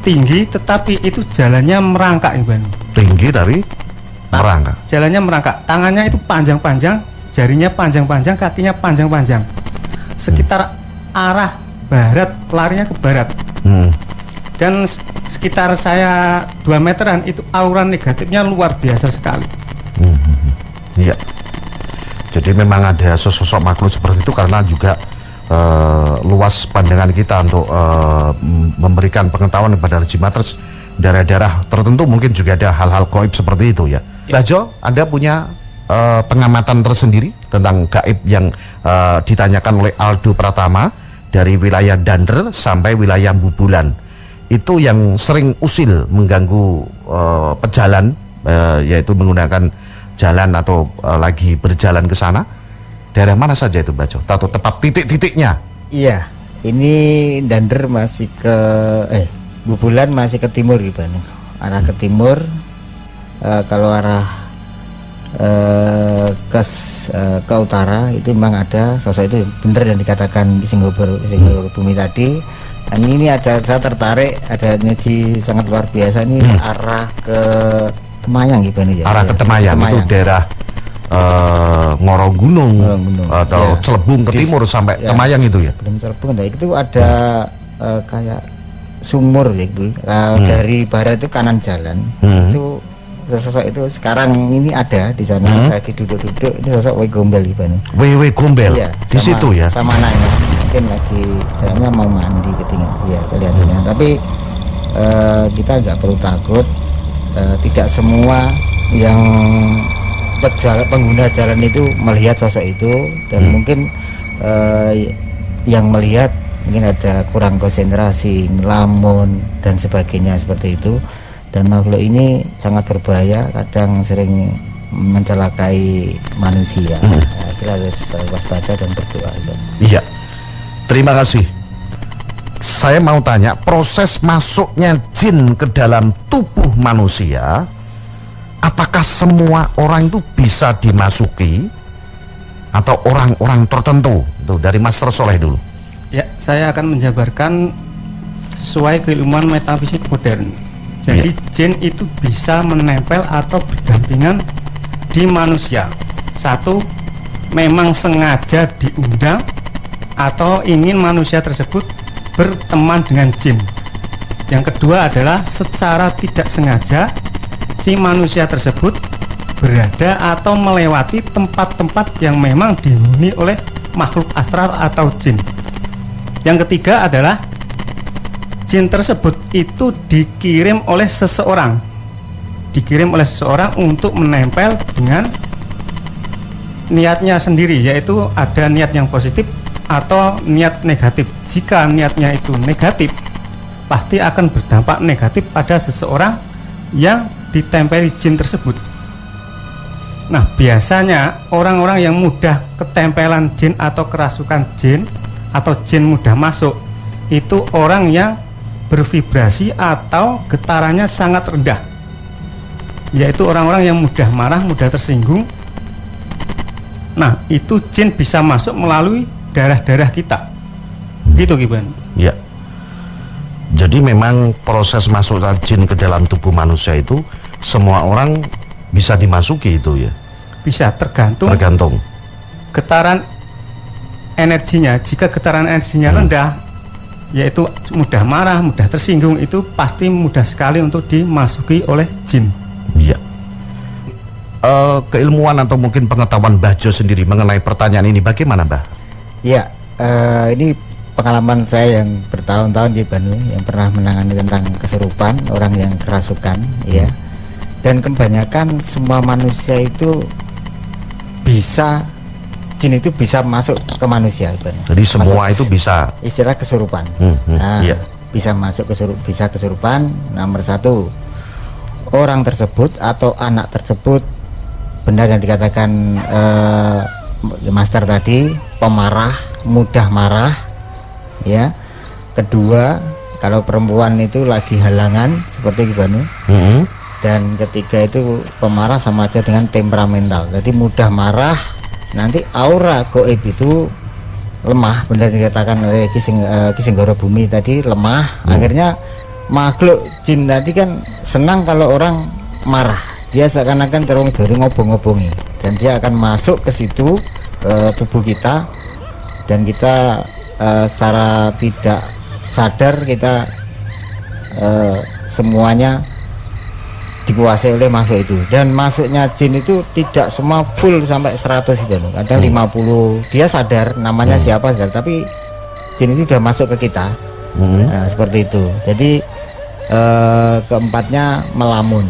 tinggi, tetapi itu jalannya merangkak, Iban. Tinggi dari merangkak. Jalannya merangkak, tangannya itu panjang-panjang, jarinya panjang-panjang, kakinya panjang-panjang. Sekitar arah barat, larinya ke barat. Dan sekitar saya 2 meteran, itu aura negatifnya luar biasa sekali. Iya. Jadi memang ada sosok makhluk seperti itu karena juga luas pandangan kita untuk memberikan pengetahuan kepada Jimaters, daerah-daerah tertentu mungkin juga ada hal-hal gaib seperti itu ya. Bajo, Anda punya pengamatan tersendiri tentang gaib yang ditanyakan oleh Aldo Pratama dari wilayah Dander sampai wilayah Bubulan. Itu yang sering usil mengganggu pejalan, yaitu menggunakan jalan atau lagi berjalan ke sana. Daerah mana saja itu, Bajo? Atau tepat titik-titiknya? Iya, ini Dander masih ke Bubulan masih ke timur gitu, arah ke timur. Kalau arah ke utara itu memang ada sosok itu, benar yang dikatakan Singgobur Bumi tadi. Dan ini ada, saya tertarik, ada energi sangat luar biasa ini arah ke Temayang gitu ya. Arah ke Temayang itu daerah Ngoro Gunung atau Celebung ke timur sampai Temayang itu ya. Belum Celebung, itu ada kayak sumur gitu. Dari barat itu kanan jalan. Itu sosok itu sekarang ini ada di sana, lagi duduk-duduk. Ini sosok W Gombel gitu. W Gombel ya, di situ ya. Sama anaknya mungkin lagi sayangnya mau mandi ketinggalan. Iya kelihatannya. Tapi kita nggak perlu takut. Tidak semua yang pengguna jalan itu melihat sosok itu, dan mungkin yang melihat mungkin ada kurang konsentrasi, ngelamun dan sebagainya seperti itu. Dan makhluk ini sangat berbahaya, kadang sering mencelakai manusia. Kita harus selalu waspada dan berdoa. Iya, terima kasih. Saya mau tanya, proses masuknya jin ke dalam tubuh manusia, apakah semua orang itu bisa dimasuki atau orang-orang tertentu? Tuh, dari Master Soleh dulu. Ya, saya akan menjabarkan sesuai keilmuan metafisik modern. Jadi jin itu bisa menempel atau berdampingan di manusia. Satu, memang sengaja diundang atau ingin manusia tersebut berteman dengan jin. Yang kedua adalah secara tidak sengaja si manusia tersebut berada atau melewati tempat-tempat yang memang dihuni oleh makhluk astral atau jin. Yang ketiga adalah jin tersebut itu dikirim oleh seseorang untuk menempel dengan niatnya sendiri, yaitu ada niat yang positif atau niat negatif. Jika niatnya itu negatif, pasti akan berdampak negatif pada seseorang yang ditempeli jin tersebut. Nah, biasanya orang-orang yang mudah ketempelan jin atau kerasukan jin atau jin mudah masuk, itu orang yang bervibrasi atau getarannya sangat rendah, yaitu orang-orang yang mudah marah, mudah tersinggung. Nah, itu jin bisa masuk melalui darah-darah kita. Gitu, Giban. Ya. Jadi memang proses masuk jin ke dalam tubuh manusia itu semua orang bisa dimasuki itu ya. Bisa, tergantung getaran energinya. Jika getaran energinya rendah, yaitu mudah marah, mudah tersinggung, itu pasti mudah sekali untuk dimasuki oleh jin. Iya. Keilmuan atau mungkin pengetahuan Bajo sendiri mengenai pertanyaan ini bagaimana, Mbah? Iya, ini pengalaman saya yang bertahun-tahun di Bandung, yang pernah menangani tentang kesurupan orang yang kerasukan, ya. Dan kebanyakan semua manusia itu bisa, jin itu bisa masuk ke manusia. Jadi semua itu bisa, istilah kesurupan. Iya. Bisa masuk bisa kesurupan. Nomor satu, orang tersebut atau anak tersebut benar yang dikatakan Master tadi, pemarah, mudah marah, ya. Kedua, kalau perempuan itu lagi halangan seperti gimana? Dan ketiga itu pemarah sama aja dengan temperamental. Jadi mudah marah, nanti aura gaib itu lemah, benar dikatakan oleh Ki Senggoro Bumi tadi, lemah. Akhirnya makhluk jin tadi kan senang kalau orang marah. Dia seakan-akan terung ngobong-ngobongi, dan dia akan masuk ke situ, ke tubuh kita, dan kita secara tidak sadar kita semuanya dikuasai oleh makhluk itu. Dan masuknya jin itu tidak semua full sampai 100 gitu. Kadang 50 dia sadar namanya siapa sadar, tapi jin itu sudah masuk ke kita. Nah, seperti itu. Jadi keempatnya melamun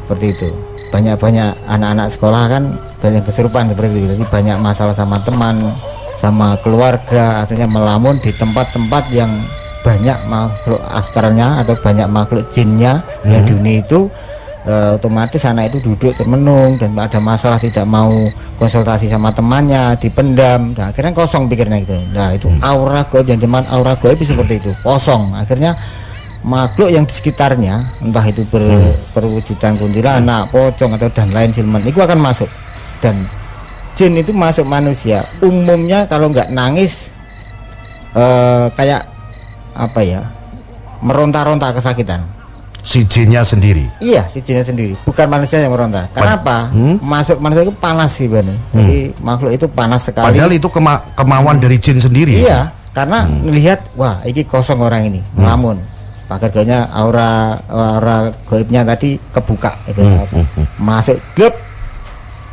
seperti itu. Banyak-banyak anak-anak sekolah kan banyak kesurupan seperti itu. Jadi banyak masalah sama teman, sama keluarga, akhirnya melamun di tempat-tempat yang banyak makhluk astralnya atau banyak makhluk jinnya yang di dunia itu. Otomatis anak itu duduk termenung dan ada masalah, tidak mau konsultasi sama temannya, dipendam. Nah, akhirnya kosong pikirnya gitu. Nah, itu aura gaib, yang dimana aura gaib seperti itu, kosong. Akhirnya makhluk yang di sekitarnya, entah itu berwujudan kuntilanak, pocong atau dan lain siluman, itu akan masuk. Dan jin itu masuk manusia umumnya kalau nggak nangis kayak apa ya, meronta-ronta kesakitan. Si jinnya sendiri. Iya, si jinnya sendiri, bukan manusia yang meronta. Kenapa? Masuk manusia itu panas sih, jadi makhluk itu panas sekali. Padahal itu kemauan dari jin sendiri. Iya, karena melihat wah, ini kosong orang ini, melamun. Akhirnya aura gaibnya tadi kebuka, masuk gleb,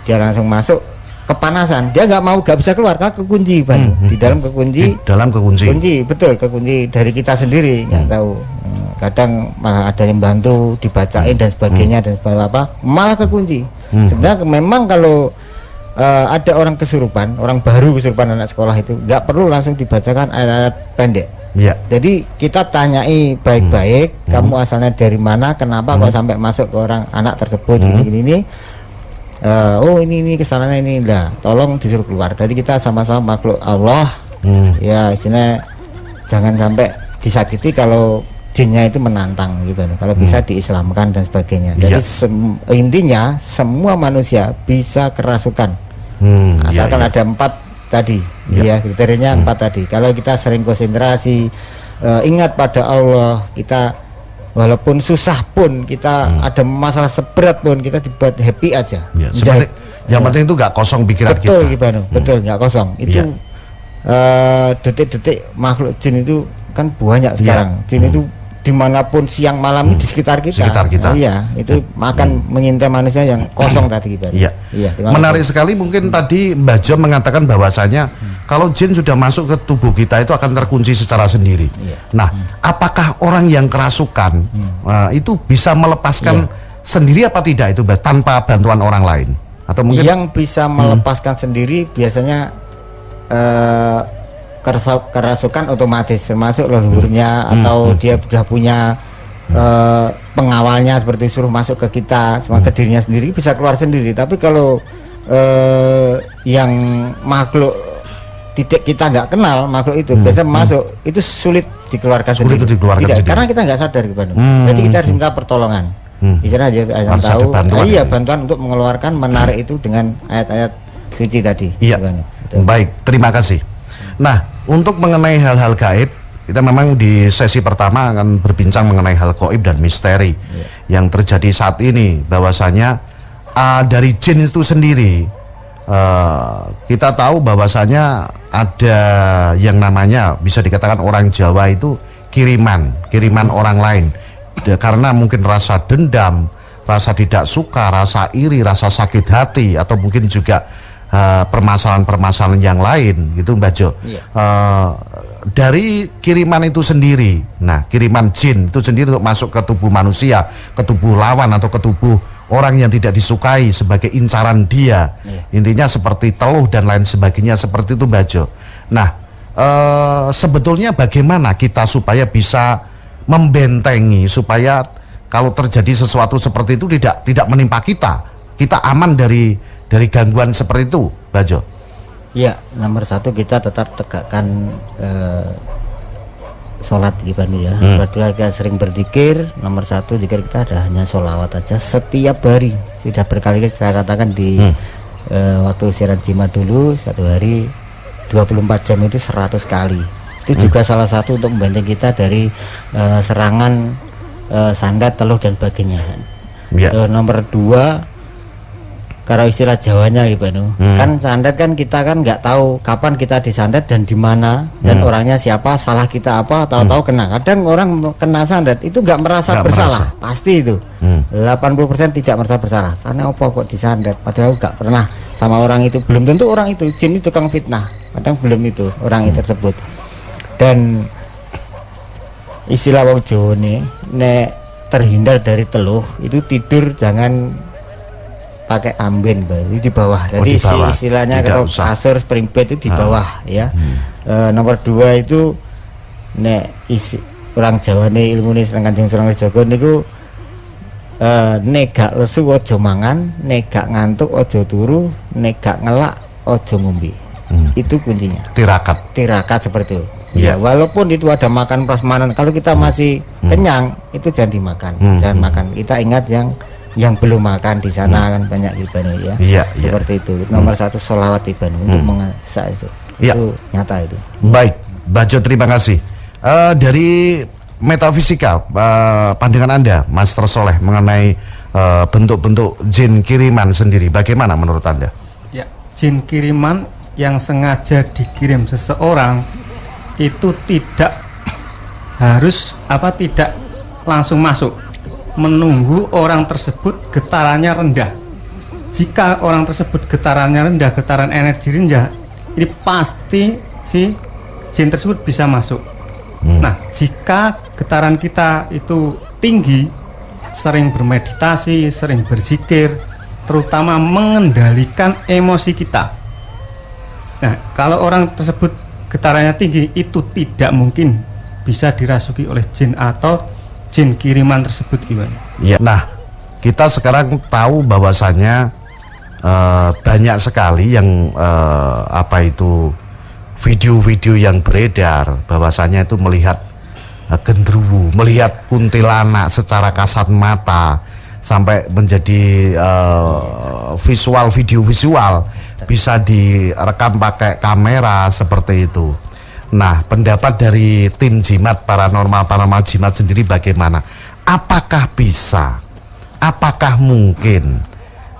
dia langsung masuk kepanasan. Dia nggak bisa keluar karena kekunci, di dalam kekunci. Betul, kekunci dari kita sendiri, nggak tahu. Kadang malah ada yang bantu dibacain dan sebagainya dan apa, malah kekunci. Sebenarnya memang kalau ada orang kesurupan, orang baru kesurupan anak sekolah itu nggak perlu langsung dibacakan ayat-ayat pendek. Jadi kita tanyai baik-baik, kamu asalnya dari mana, kenapa kok sampai masuk ke orang anak tersebut, ini. Oh ini kesalahannya ini, lah tolong disuruh keluar. Jadi kita sama-sama makhluk Allah, ya istilahnya jangan sampai disakiti kalau jinnya itu menantang gitu. Kalau bisa diislamkan dan sebagainya. Jadi intinya semua manusia bisa kerasukan, asalkan ada 4 tadi, ya kriterianya 4 tadi. Kalau kita sering konsentrasi, ingat pada Allah, kita walaupun susah pun, kita ada masalah seberat pun, kita dibuat happy aja. Yang penting itu nggak kosong pikiran betul, kita. Betul, nggak kosong. Itu detik-detik makhluk jin itu kan banyak sekarang. Jin itu dimanapun siang malam di sekitar kita. Iya, itu akan mengintai manusia yang kosong tadi. Menarik sekali. Mungkin tadi Mbah Jo mengatakan bahwasanya kalau jin sudah masuk ke tubuh kita itu akan terkunci secara sendiri. Nah, apakah orang yang kerasukan itu bisa melepaskan sendiri apa tidak itu, Mbah, tanpa bantuan orang lain? Atau mungkin yang bisa melepaskan sendiri biasanya kerasukan otomatis, termasuk leluhurnya atau dia sudah punya pengawalnya, seperti suruh masuk ke kita, sama ke dirinya sendiri bisa keluar sendiri. Tapi kalau yang makhluk kita nggak kenal makhluk itu biasa masuk, itu sulit dikeluarkan sendiri. Karena kita nggak sadar jadi kita harus minta pertolongan. Bicara aja tahu, bantuan untuk mengeluarkan, menarik itu dengan ayat-ayat suci tadi. Baik, terima kasih. Nah, untuk mengenai hal-hal gaib, kita memang di sesi pertama akan berbincang mengenai hal gaib dan misteri yang terjadi saat ini. Bahwasanya dari jin itu sendiri, kita tahu bahwasanya ada yang namanya, bisa dikatakan orang Jawa itu kiriman orang lain. Karena mungkin rasa dendam, rasa tidak suka, rasa iri, rasa sakit hati, atau mungkin juga permasalahan-permasalahan yang lain gitu, Mbak Jo. Dari kiriman itu sendiri, nah kiriman jin itu sendiri untuk masuk ke tubuh manusia, ke tubuh lawan atau ke tubuh orang yang tidak disukai sebagai incaran dia, intinya seperti teluh dan lain sebagainya, seperti itu, Mbak Jo. Nah, sebetulnya bagaimana kita supaya bisa membentengi, supaya kalau terjadi sesuatu seperti itu tidak menimpa kita aman dari gangguan seperti itu, Mbak Jo? Ya, nomor 1 kita tetap tegakkan sholat Ibanu ya. Nomor 2 kita sering berzikir. Nomor 1 zikir kita ada hanya sholawat aja setiap hari. Sudah berkali-kali saya katakan di waktu siaran jimat dulu, satu hari 24 jam itu 100 kali. Itu juga salah satu untuk membantu kita dari serangan sandat, teluh dan sebagainya. Nomor 2, kalau istilah Jawanya Ibanu, kan sandat kan kita kan nggak tahu kapan kita disandat dan di mana dan orangnya siapa, salah kita apa, tahu-tahu kena. Kadang orang kena sandat itu nggak merasa bersalah, pasti itu. 80% tidak merasa bersalah. Karena apa kok disandat? Padahal nggak pernah sama orang itu. Belum tentu orang itu jin itu tukang fitnah. Kadang belum itu orang itu tersebut. Dan istilah wong Jawa nek terhindar dari teluh itu tidur jangan pakai amben baru di bawah. Jadi istilahnya kalau kasur spring bed itu di bawah ya. Nomor 2 itu nek orang Jawa nih ilmu nih serang Kanjeng Sunan Kalijaga niku nek gak lesu aja mangan, nek gak ngantuk aja turu, nek gak ngelak aja ngombe. Itu kuncinya. Tirakat seperti itu. Ya, walaupun itu ada makan prasmanan, kalau kita masih kenyang itu jangan dimakan. Jangan makan. Kita ingat yang belum makan di sana kan banyak Ibanu ya. Seperti itu. Nomor 1 sholawat Ibanu untuk mengasah itu. Itu nyata itu. Baik, Bajo terima kasih. Dari metafisika pandangan Anda, Master Soleh, mengenai bentuk-bentuk jin kiriman sendiri, bagaimana menurut Anda? Ya, jin kiriman yang sengaja dikirim seseorang itu tidak harus tidak langsung masuk, menunggu orang tersebut getarannya rendah. Jika orang tersebut getarannya rendah, getaran energi rendah, ini pasti si jin tersebut bisa masuk. Nah, jika getaran kita itu tinggi, sering bermeditasi, sering berzikir, terutama mengendalikan emosi kita. Nah, kalau orang tersebut getarannya tinggi, itu tidak mungkin bisa dirasuki oleh jin atau jin kiriman tersebut gimana? Ya. Nah, kita sekarang tahu bahwasannya banyak sekali yang video-video yang beredar bahwasannya itu melihat genderuwo, melihat kuntilanak secara kasat mata sampai menjadi video visual bisa direkam pakai kamera seperti itu. Nah, pendapat dari tim jimat paranormal jimat sendiri bagaimana? Apakah bisa? Apakah mungkin?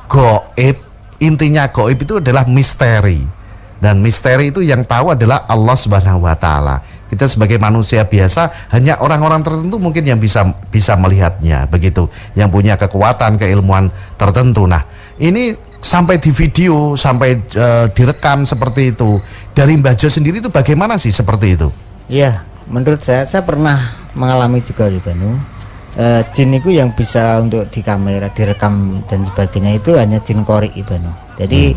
Gaib, intinya gaib itu adalah misteri. Dan misteri itu yang tahu adalah Allah Subhanahu wa taala. Kita sebagai manusia biasa hanya orang-orang tertentu mungkin yang bisa melihatnya, begitu. Yang punya kekuatan, keilmuan tertentu. Nah, ini sampai di video, sampai direkam seperti itu. Dari Mbah Jo sendiri itu bagaimana sih seperti itu? Iya, menurut saya pernah mengalami juga Ibanu. Jin itu yang bisa untuk di kamera, direkam dan sebagainya itu hanya jin korik Ibanu. Jadi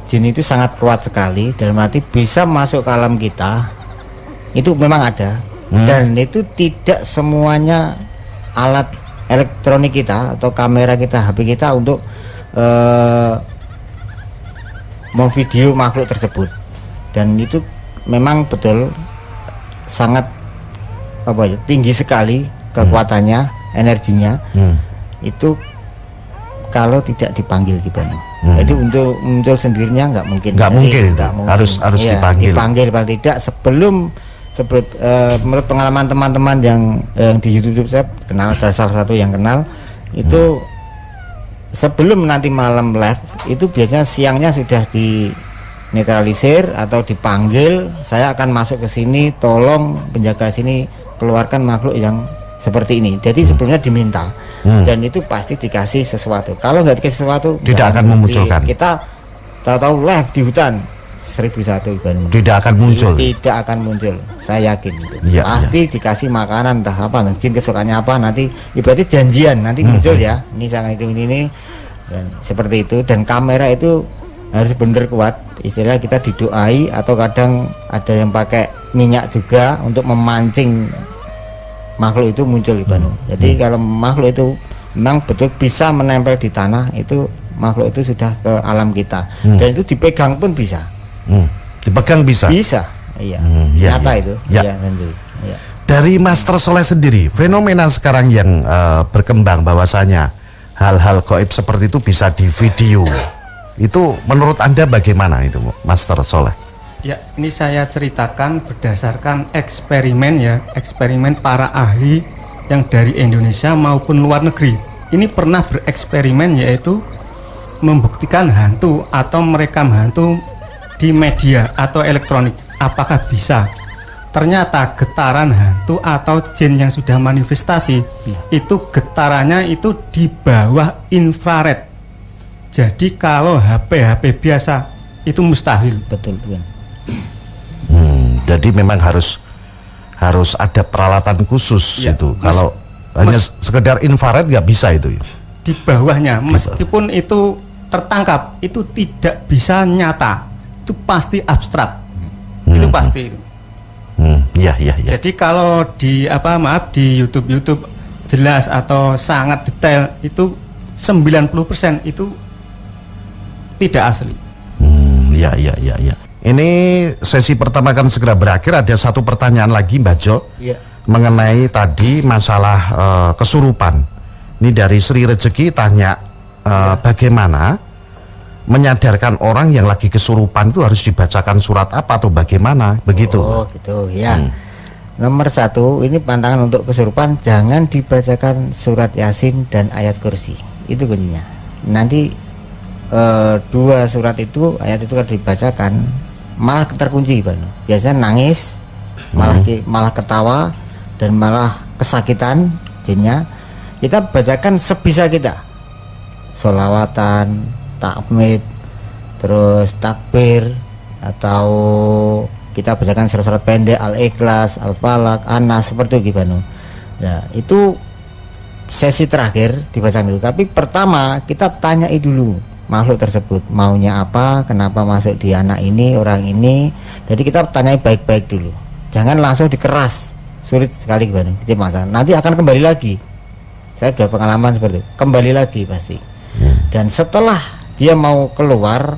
jin itu sangat kuat sekali, dalam arti bisa masuk ke alam kita. Itu memang ada. Dan itu tidak semuanya alat elektronik kita atau kamera kita, HP kita untuk memvideo makhluk tersebut. Dan itu memang betul sangat tinggi sekali kekuatannya, energinya. Itu kalau tidak dipanggil Ibanu. Itu untuk muncul sendirinya nggak mungkin. Nggak mungkin. Harus ya, dipanggil paling tidak sebelum menurut pengalaman teman-teman yang di YouTube saya kenal, ada salah satu yang kenal itu sebelum nanti malam live itu biasanya siangnya sudah di netralisir atau dipanggil, saya akan masuk ke sini, tolong penjaga sini keluarkan makhluk yang seperti ini. Jadi sebelumnya diminta dan itu pasti dikasih sesuatu. Kalau nggak dikasih sesuatu tidak akan memunculkan. Kita tahu live di hutan 1001 Ibanu tidak akan muncul. Tidak akan muncul, saya yakin itu. Pasti dikasih makanan entah apa, jin kesukaannya apa, nanti berarti janjian nanti muncul ya. Ini sangat ini dan seperti itu. Dan kamera itu harus benar kuat, istilah kita didoai atau kadang ada yang pakai minyak juga untuk memancing makhluk itu muncul Ibanu. Jadi kalau makhluk itu memang betul bisa menempel di tanah, itu makhluk itu sudah ke alam kita. Dan itu dipegang pun bisa. Dipegang bisa? Bisa, iya. Nyata itu. Ya. Dari Master Soleh sendiri, fenomena sekarang yang berkembang bahwasanya hal-hal gaib seperti itu bisa di video. Itu menurut Anda bagaimana itu, Master Soleh? Ya, ini saya ceritakan berdasarkan eksperimen para ahli yang dari Indonesia maupun luar negeri. Ini pernah bereksperimen, yaitu membuktikan hantu atau merekam hantu di media atau elektronik. Apakah bisa? Ternyata getaran hantu atau jin yang sudah manifestasi itu getarannya itu di bawah infrared. Jadi kalau HP biasa itu mustahil. Betul. Jadi memang harus ada peralatan khusus ya, itu. Kalau hanya sekedar infrared nggak bisa itu. Di bawahnya, meskipun itu tertangkap, itu tidak bisa nyata. Itu pasti abstrak. Itu pasti itu. Iya. Jadi kalau di di YouTube jelas atau sangat detail itu 90% itu tidak asli. Iya. Ini sesi pertama akan segera berakhir. Ada satu pertanyaan lagi, Mbak Jo, mengenai tadi masalah kesurupan. Ini dari Sri Rezeki tanya bagaimana menyadarkan orang yang lagi kesurupan itu harus dibacakan surat apa atau bagaimana begitu? Oh gitu ya. Nomor 1, ini pantangan untuk kesurupan, jangan dibacakan surat Yasin dan ayat kursi. Itu kuncinya. Nanti 2 surat itu, ayat itu kan dibacakan malah terkunci, biasanya nangis, malah ketawa dan malah kesakitan jinnya. Kita bacakan sebisa kita, sholawatan, takmid, terus takbir, atau kita bacakan surat-surat pendek, Al-Ikhlas, Al-Falaq, Anas, seperti itu Banu. Nah, itu sesi terakhir dibacakan itu. Tapi pertama kita tanyai dulu makhluk tersebut maunya apa, kenapa masuk di anak ini, orang ini. Jadi kita tanyai baik-baik dulu. Jangan langsung dikeras, sulit sekali Banu. Itu masalah. Nanti akan kembali lagi. Saya sudah pengalaman seperti itu. Kembali lagi pasti. Dan setelah dia mau keluar,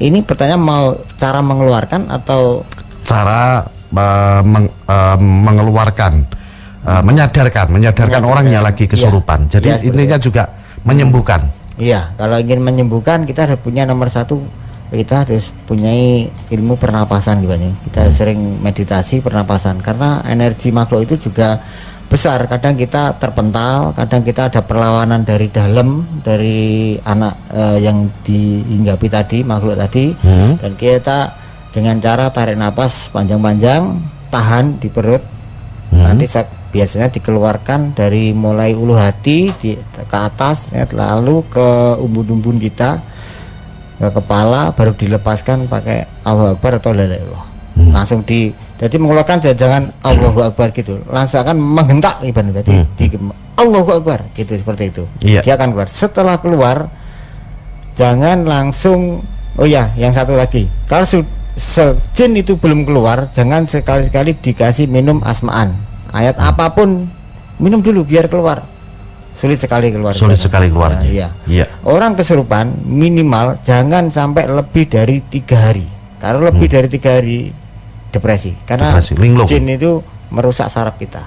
ini pertanyaan mau cara mengeluarkan atau cara mengeluarkan, menyadarkan orangnya lagi kesurupan. Jadi intinya juga menyembuhkan. Iya, kalau ingin menyembuhkan kita harus punya nomor 1, kita harus punyai ilmu pernapasan gimana. Kita sering meditasi pernapasan karena energi makhluk itu juga besar. Kadang kita terpental, kadang kita ada perlawanan dari dalam, dari anak yang dihinggapi tadi, makhluk tadi. Dan kita dengan cara tarik napas panjang-panjang, tahan di perut. Nanti biasanya dikeluarkan dari mulai ulu hati ke atas, lalu ke umbun-umbun kita, ke kepala, baru dilepaskan pakai Allahu Akbar atau la ilaha illallah. Langsung jadi mengeluarkan jangan Allahu Akbar gitu, langsung akan menghentak ibaratnya. Jadi Allahu Akbar gitu, seperti itu. Dia akan keluar. Setelah keluar jangan langsung, oh ya, yang satu lagi, kalau jin itu belum keluar, jangan sekali-sekali dikasih minum asma'an, ayat apapun, minum dulu biar keluar. Sulit sekali keluar. Nah, iya. Orang kesurupan minimal jangan sampai lebih dari 3 hari. Kalau lebih dari 3 hari depresi, karena jin itu merusak saraf kita.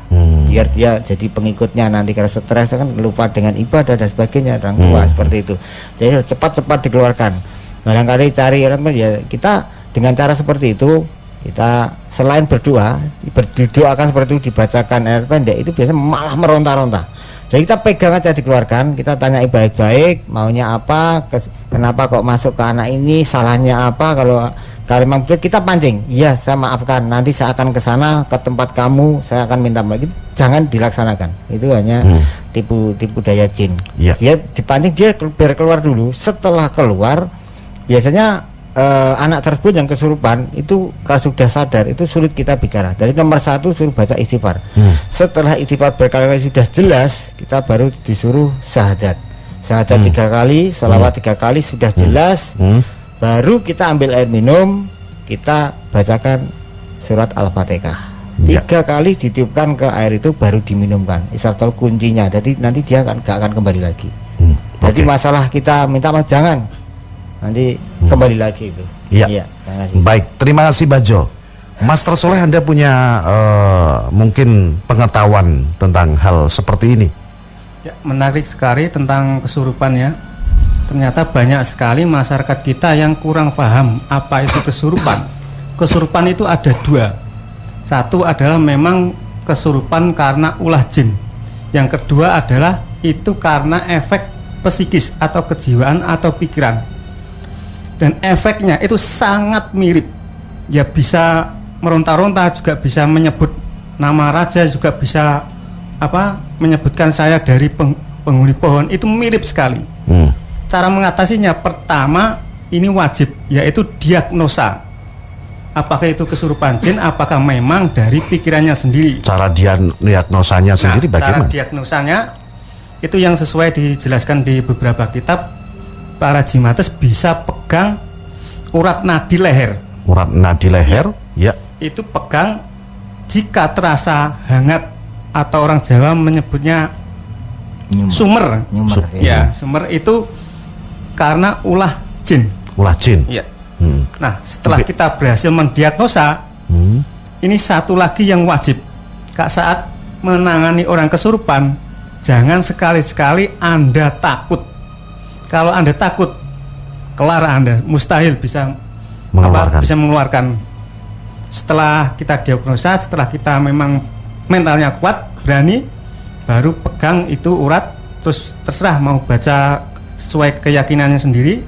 Biar dia jadi pengikutnya, nanti kalau stres kan lupa dengan ibadah dan sebagainya, orang tua seperti itu. Jadi cepat-cepat dikeluarkan. Barangkali cari orang, ya kita dengan cara seperti itu, kita selain didoakan seperti itu, dibacakan ayat pendek, itu biasanya malah meronta-ronta. Jadi kita pegang aja dikeluarkan, kita tanyai baik-baik maunya apa, kenapa kok masuk ke anak ini, salahnya apa. Kalau memang betul kita pancing, iya saya maafkan, nanti saya akan ke sana, ke tempat kamu, saya akan minta maaf. Jangan dilaksanakan, itu hanya tipu daya jin. Dia dipancing, dia biar keluar dulu. Setelah keluar, biasanya anak tersebut yang kesurupan itu kalau sudah sadar itu sulit kita bicara. Jadi nomor 1 suruh baca istighfar. Setelah istighfar berkali-kali sudah jelas, kita baru disuruh syahadat 3 kali, sholawat 3 kali sudah jelas. Baru kita ambil air minum, kita bacakan surat Al-Fatihah 3 kali, ditiupkan ke air itu, baru diminumkan. Isyarat kuncinya, jadi nanti dia gak akan kembali lagi. Jadi masalah kita minta maaf jangan, nanti kembali lagi itu. Iya. Baik, terima kasih Bajo. Master Soleh, Anda punya mungkin pengetahuan tentang hal seperti ini? Ya, menarik sekali tentang kesurupan ya. Ternyata banyak sekali masyarakat kita yang kurang paham apa itu kesurupan. Kesurupan itu ada dua. Satu adalah memang kesurupan karena ulah jin. Yang kedua adalah itu karena efek psikis atau kejiwaan atau pikiran. Dan efeknya itu sangat mirip. Ya bisa meronta-ronta, juga bisa menyebut nama raja, juga bisa menyebutkan saya dari penghuni pohon, itu mirip sekali. Cara mengatasinya pertama ini wajib, yaitu diagnosa. Apakah itu kesurupan jin, apakah memang dari pikirannya sendiri. Cara diagnosanya sendiri bagaimana? Cara diagnosanya itu yang sesuai dijelaskan di beberapa kitab. Para jimates bisa pegang urat nadi leher. Urat nadi leher, ya. Itu pegang jika terasa hangat atau orang Jawa menyebutnya sumer. Ya, sumer itu karena ulah jin. Ulah jin. Ya. Nah, setelah kita berhasil mendiagnosa, ini satu lagi yang wajib. Saat menangani orang kesurupan, jangan sekali-sekali Anda takut. Kalau Anda takut, kelar Anda, mustahil bisa mengeluarkan. Setelah kita diagnosa, setelah kita memang mentalnya kuat, berani, baru pegang itu urat, terus terserah mau baca sesuai keyakinannya sendiri,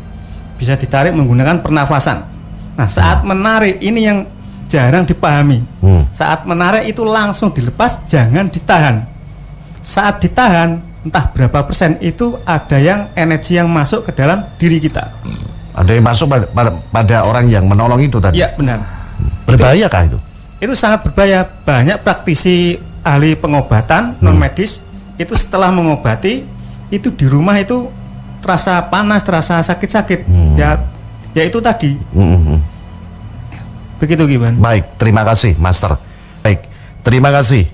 bisa ditarik menggunakan pernafasan. Nah, saat menarik ini yang jarang dipahami. Saat menarik itu langsung dilepas, jangan ditahan. Saat ditahan, entah berapa persen itu ada yang energi yang masuk ke dalam diri kita. Ada yang masuk pada orang yang menolong itu tadi? Ya, benar. Berbahayakah itu? Itu sangat berbahaya. Banyak praktisi ahli pengobatan non medis itu setelah mengobati itu di rumah itu terasa panas, terasa sakit-sakit. Ya itu tadi. Begitu Giban. Baik, terima kasih Master. Baik, terima kasih.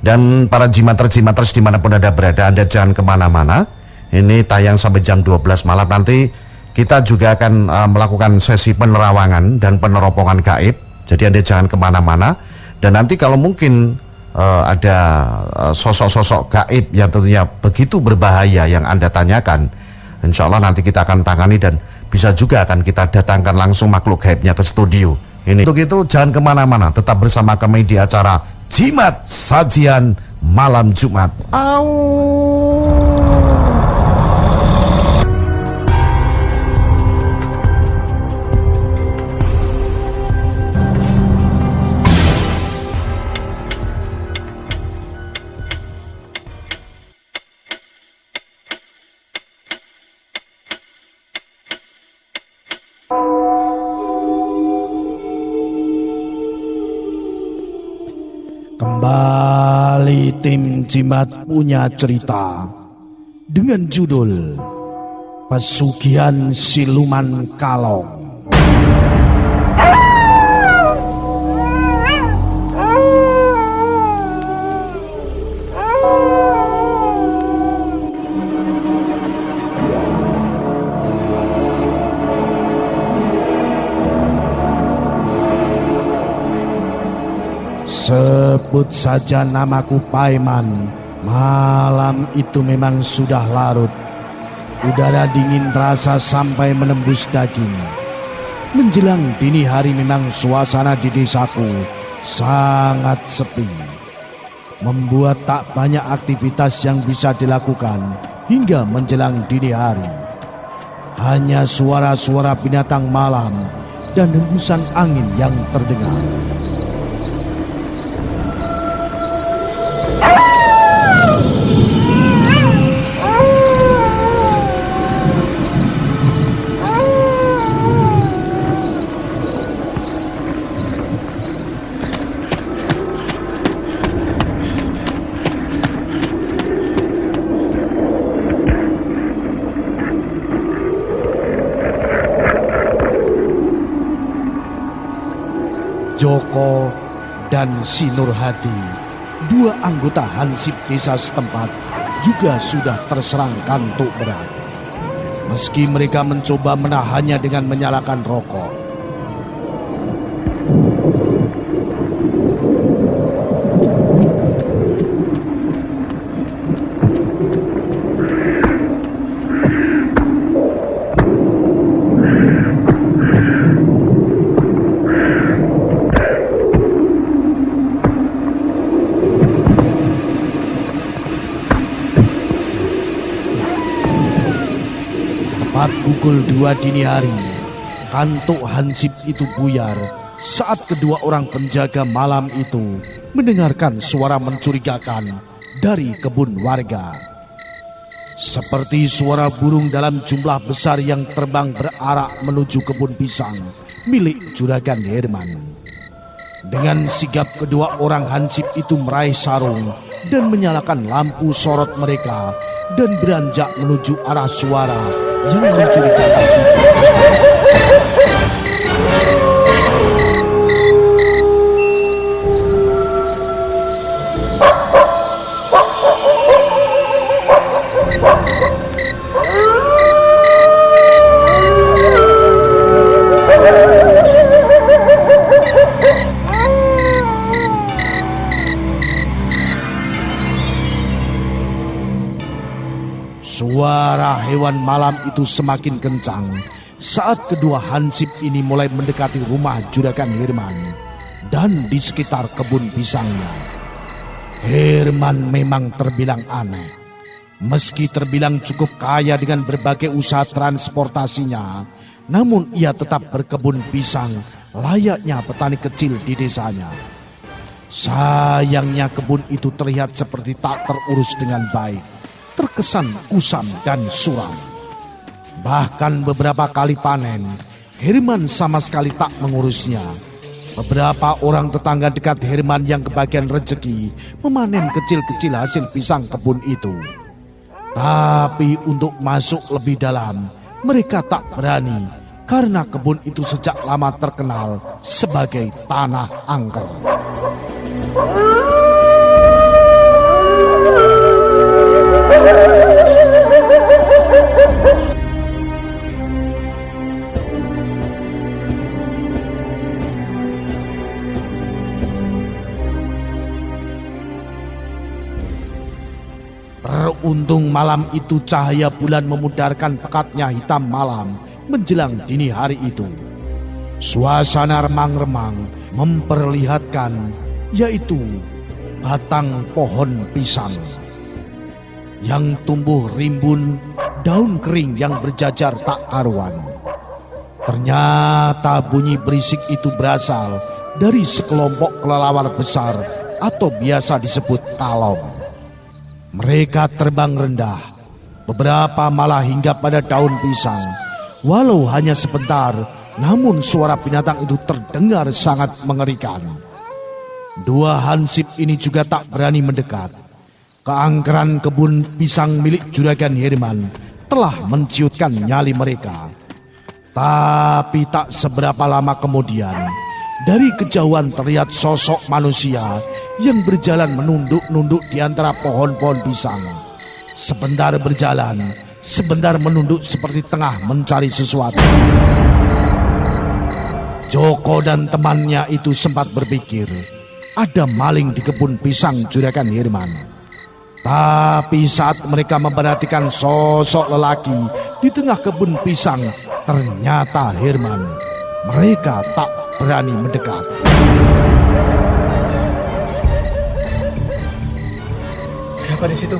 Dan para jimater-jimaters dimanapun Anda berada, Anda jangan kemana-mana. Ini tayang sampai jam 12 malam. Nanti kita juga akan melakukan sesi penerawangan dan peneropongan gaib. Jadi Anda jangan kemana-mana. Dan nanti kalau mungkin ada sosok-sosok gaib yang tentunya begitu berbahaya yang Anda tanyakan, insya Allah nanti kita akan tangani dan bisa juga akan kita datangkan langsung makhluk gaibnya ke studio. Ini. Untuk itu jangan kemana-mana, tetap bersama kami di acara Jimat Sajian Malam Jumat. Kembali tim Jimat punya cerita dengan judul Pesugihan Siluman Kalong. Sebut saja namaku Paiman. Malam itu memang sudah larut. Udara dingin terasa sampai menembus daging. Menjelang dini hari memang suasana di desaku sangat sepi, membuat tak banyak aktivitas yang bisa dilakukan hingga menjelang dini hari. Hanya suara-suara binatang malam dan hembusan angin yang terdengar. Joko dan si Nurhadi, dua anggota hansip desa setempat, juga sudah terserang kantuk berat. Meski mereka mencoba menahannya dengan menyalakan rokok. Pukul 2 dini hari, kantuk hansip itu buyar saat kedua orang penjaga malam itu mendengarkan suara mencurigakan dari kebun warga. Seperti suara burung dalam jumlah besar yang terbang berarak menuju kebun pisang milik Juragan Herman. Dengan sigap kedua orang hansip itu meraih sarung dan menyalakan lampu sorot mereka dan beranjak menuju arah suara yang mencurigakan itu. Suara hewan malam itu semakin kencang saat kedua hansip ini mulai mendekati rumah Juragan Herman dan di sekitar kebun pisangnya. Herman memang terbilang aneh. Meski terbilang cukup kaya dengan berbagai usaha transportasinya, namun ia tetap berkebun pisang layaknya petani kecil di desanya. Sayangnya kebun itu terlihat seperti tak terurus dengan baik, terkesan kusam dan suram. Bahkan beberapa kali panen, Herman sama sekali tak mengurusnya. Beberapa orang tetangga dekat Herman yang kebagian rezeki memanen kecil-kecil hasil pisang kebun itu. Tapi untuk masuk lebih dalam, mereka tak berani karena kebun itu sejak lama terkenal sebagai tanah angker. Beruntung malam itu cahaya bulan memudarkan pekatnya hitam malam menjelang dini hari itu. Suasana remang-remang memperlihatkan yaitu batang pohon pisang yang tumbuh rimbun daun kering yang berjajar tak karuan. Ternyata bunyi berisik itu berasal dari sekelompok kelelawar besar atau biasa disebut kalong. Mereka terbang rendah, beberapa malah hinggap pada daun pisang. Walau hanya sebentar, namun suara binatang itu terdengar sangat mengerikan. Dua hansip ini juga tak berani mendekat. Keangkeran kebun pisang milik Juragan Herman telah menciutkan nyali mereka. Tapi tak seberapa lama kemudian, dari kejauhan terlihat sosok manusia yang berjalan menunduk-nunduk di antara pohon-pohon pisang. Sebentar berjalan, sebentar menunduk seperti tengah mencari sesuatu. Joko dan temannya itu sempat berpikir, ada maling di kebun pisang Juragan Herman. Tapi saat mereka memperhatikan sosok lelaki di tengah kebun pisang, ternyata Herman. Mereka tak berani mendekat. Siapa di situ?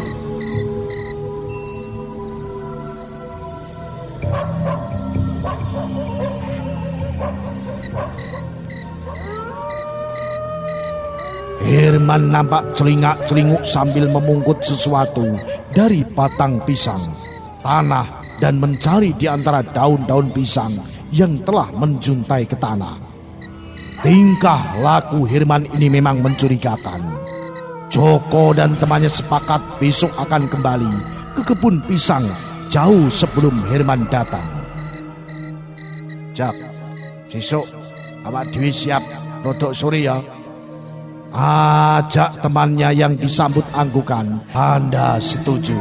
Herman nampak celingak-celinguk sambil memungkut sesuatu dari batang pisang, tanah, dan mencari di antara daun-daun pisang yang telah menjuntai ke tanah. Tingkah laku Herman ini memang mencurigakan. Joko dan temannya sepakat besok akan kembali ke kebun pisang jauh sebelum Herman datang. Jak, besok awak dhewe siap rodok sore ya. Ajak temannya yang disambut anggukan. Anda setuju?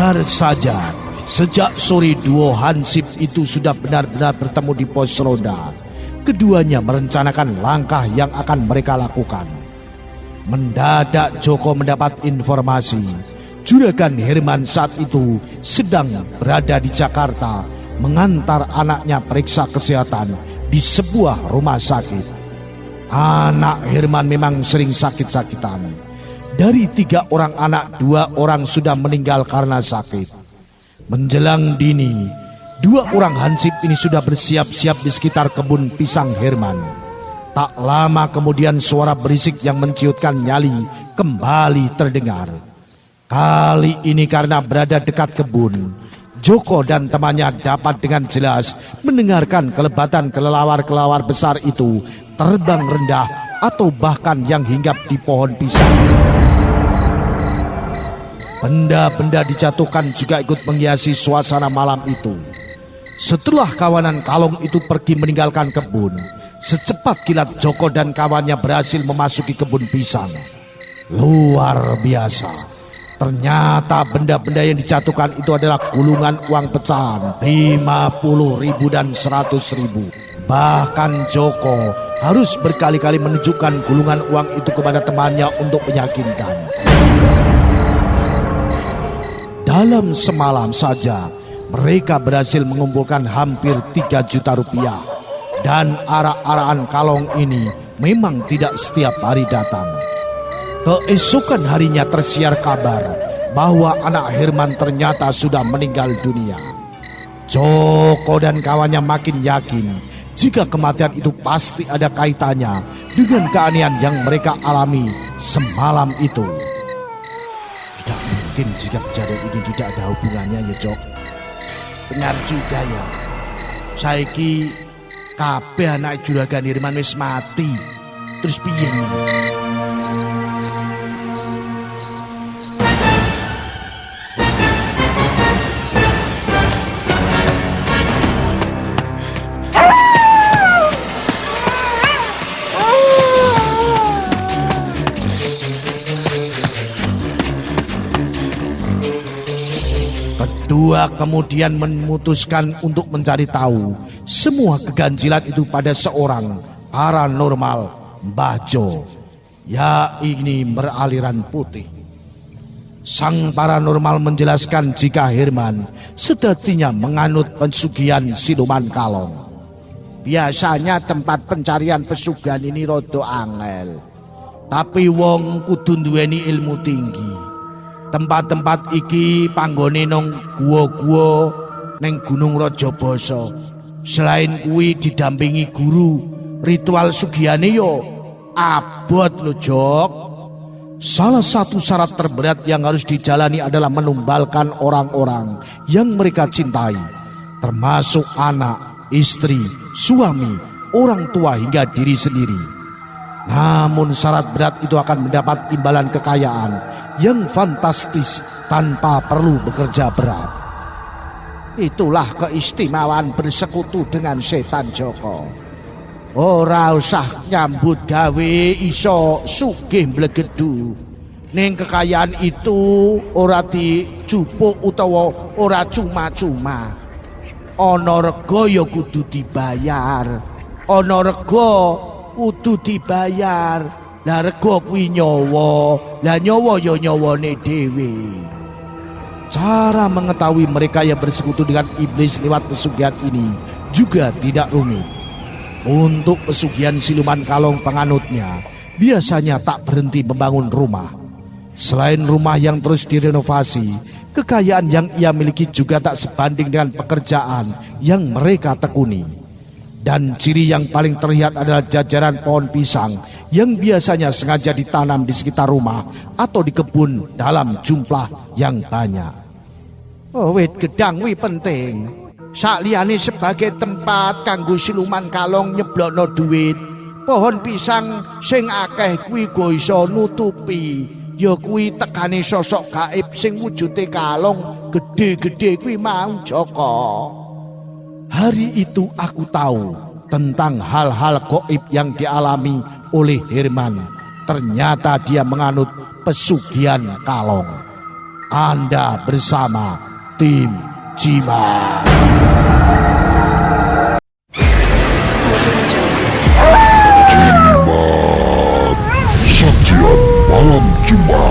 Benar saja, sejak sore duo Hansip itu sudah benar-benar bertemu di pos ronda. Keduanya merencanakan langkah yang akan mereka lakukan. Mendadak Joko mendapat informasi Juragan Herman saat itu sedang berada di Jakarta mengantar anaknya periksa kesehatan di sebuah rumah sakit. Anak Herman memang sering sakit-sakitan. Dari 3 orang anak, 2 orang sudah meninggal karena sakit. Menjelang dini, 2 orang Hansip ini sudah bersiap-siap di sekitar kebun pisang Herman. Tak lama kemudian suara berisik yang menciutkan nyali kembali terdengar. Kali ini karena berada dekat kebun, Joko dan temannya dapat dengan jelas mendengarkan kelebatan kelelawar-kelelawar besar itu terbang rendah atau bahkan yang hinggap di pohon pisang. Benda-benda dijatuhkan juga ikut menghiasi suasana malam itu. Setelah kawanan kalong itu pergi meninggalkan kebun, secepat kilat Joko dan kawannya berhasil memasuki kebun pisang. Luar biasa. Ternyata benda-benda yang dijatuhkan itu adalah gulungan uang pecahan 50.000 dan 100.000. Bahkan Joko harus berkali-kali menunjukkan gulungan uang itu kepada temannya untuk meyakinkan. Dalam semalam saja mereka berhasil mengumpulkan hampir 3 juta rupiah. Dan arak-arakan kalong ini memang tidak setiap hari datang. Keesokan harinya tersiar kabar bahwa anak Herman ternyata sudah meninggal dunia. Joko dan kawannya makin yakin jika kematian itu pasti ada kaitannya dengan keanehan yang mereka alami semalam itu. Tidak mungkin jika kejadian ini tidak ada hubungannya ya Jok. Benar juga ya. Saiki kabeh anak Juragan Herman wis mati. Terus piye ini? Kedua kemudian memutuskan untuk mencari tahu semua keganjilan itu pada seorang paranormal Mbah Jo, ya ini beraliran putih. Sang paranormal menjelaskan jika Herman sejatinya menganut pesugihan siluman kalong. Biasanya tempat pencarian pesugihan ini rada angel, tapi wong kudu duweni ilmu tinggi. Tempat-tempat iki panggone nang guwa-guwa ning Gunung Rajabasa. Selain kuwi didampingi guru, ritual sugihane yo abot lho Jok. Salah satu syarat terberat yang harus dijalani adalah menumbalkan orang-orang yang mereka cintai, termasuk anak, istri, suami, orang tua hingga diri sendiri. Namun syarat berat itu akan mendapat imbalan kekayaan yang fantastis tanpa perlu bekerja berat. Itulah keistimewaan bersekutu dengan setan Joko. Ora usah nyambut gawe iso sugih mblegedu. Ning kekayaan itu ora dicupuk utawa ora cuma-cuma. Ana rega ya kudu dibayar. Ana rega kudu dibayar. Lah rega kuwi nyawa, lah nyawa ya nyawane dhewe. Cara mengetahui mereka yang bersekutu dengan iblis lewat pesugihan ini juga tidak rumit. Untuk pesugihan siluman kalong penganutnya biasanya tak berhenti membangun rumah. Selain rumah yang terus direnovasi, kekayaan yang ia miliki juga tak sebanding dengan pekerjaan yang mereka tekuni. Dan ciri yang paling terlihat adalah jajaran pohon pisang yang biasanya sengaja ditanam di sekitar rumah atau di kebun dalam jumlah yang banyak. Oh, wit gedang wi penting. Sakliyane sebagai tempat kanggo siluman kalong nyeblokno duit, pohon pisang sing akeh kuwi go iso nutupi ya kuwi tekane sosok gaib sing wujude kalong gede-gede kuwi mau Joko. Hari itu aku tahu tentang hal-hal gaib yang dialami oleh Herman. Ternyata dia menganut pesugihan kalong. Anda bersama tim Jimat. Sajian malam Jumat.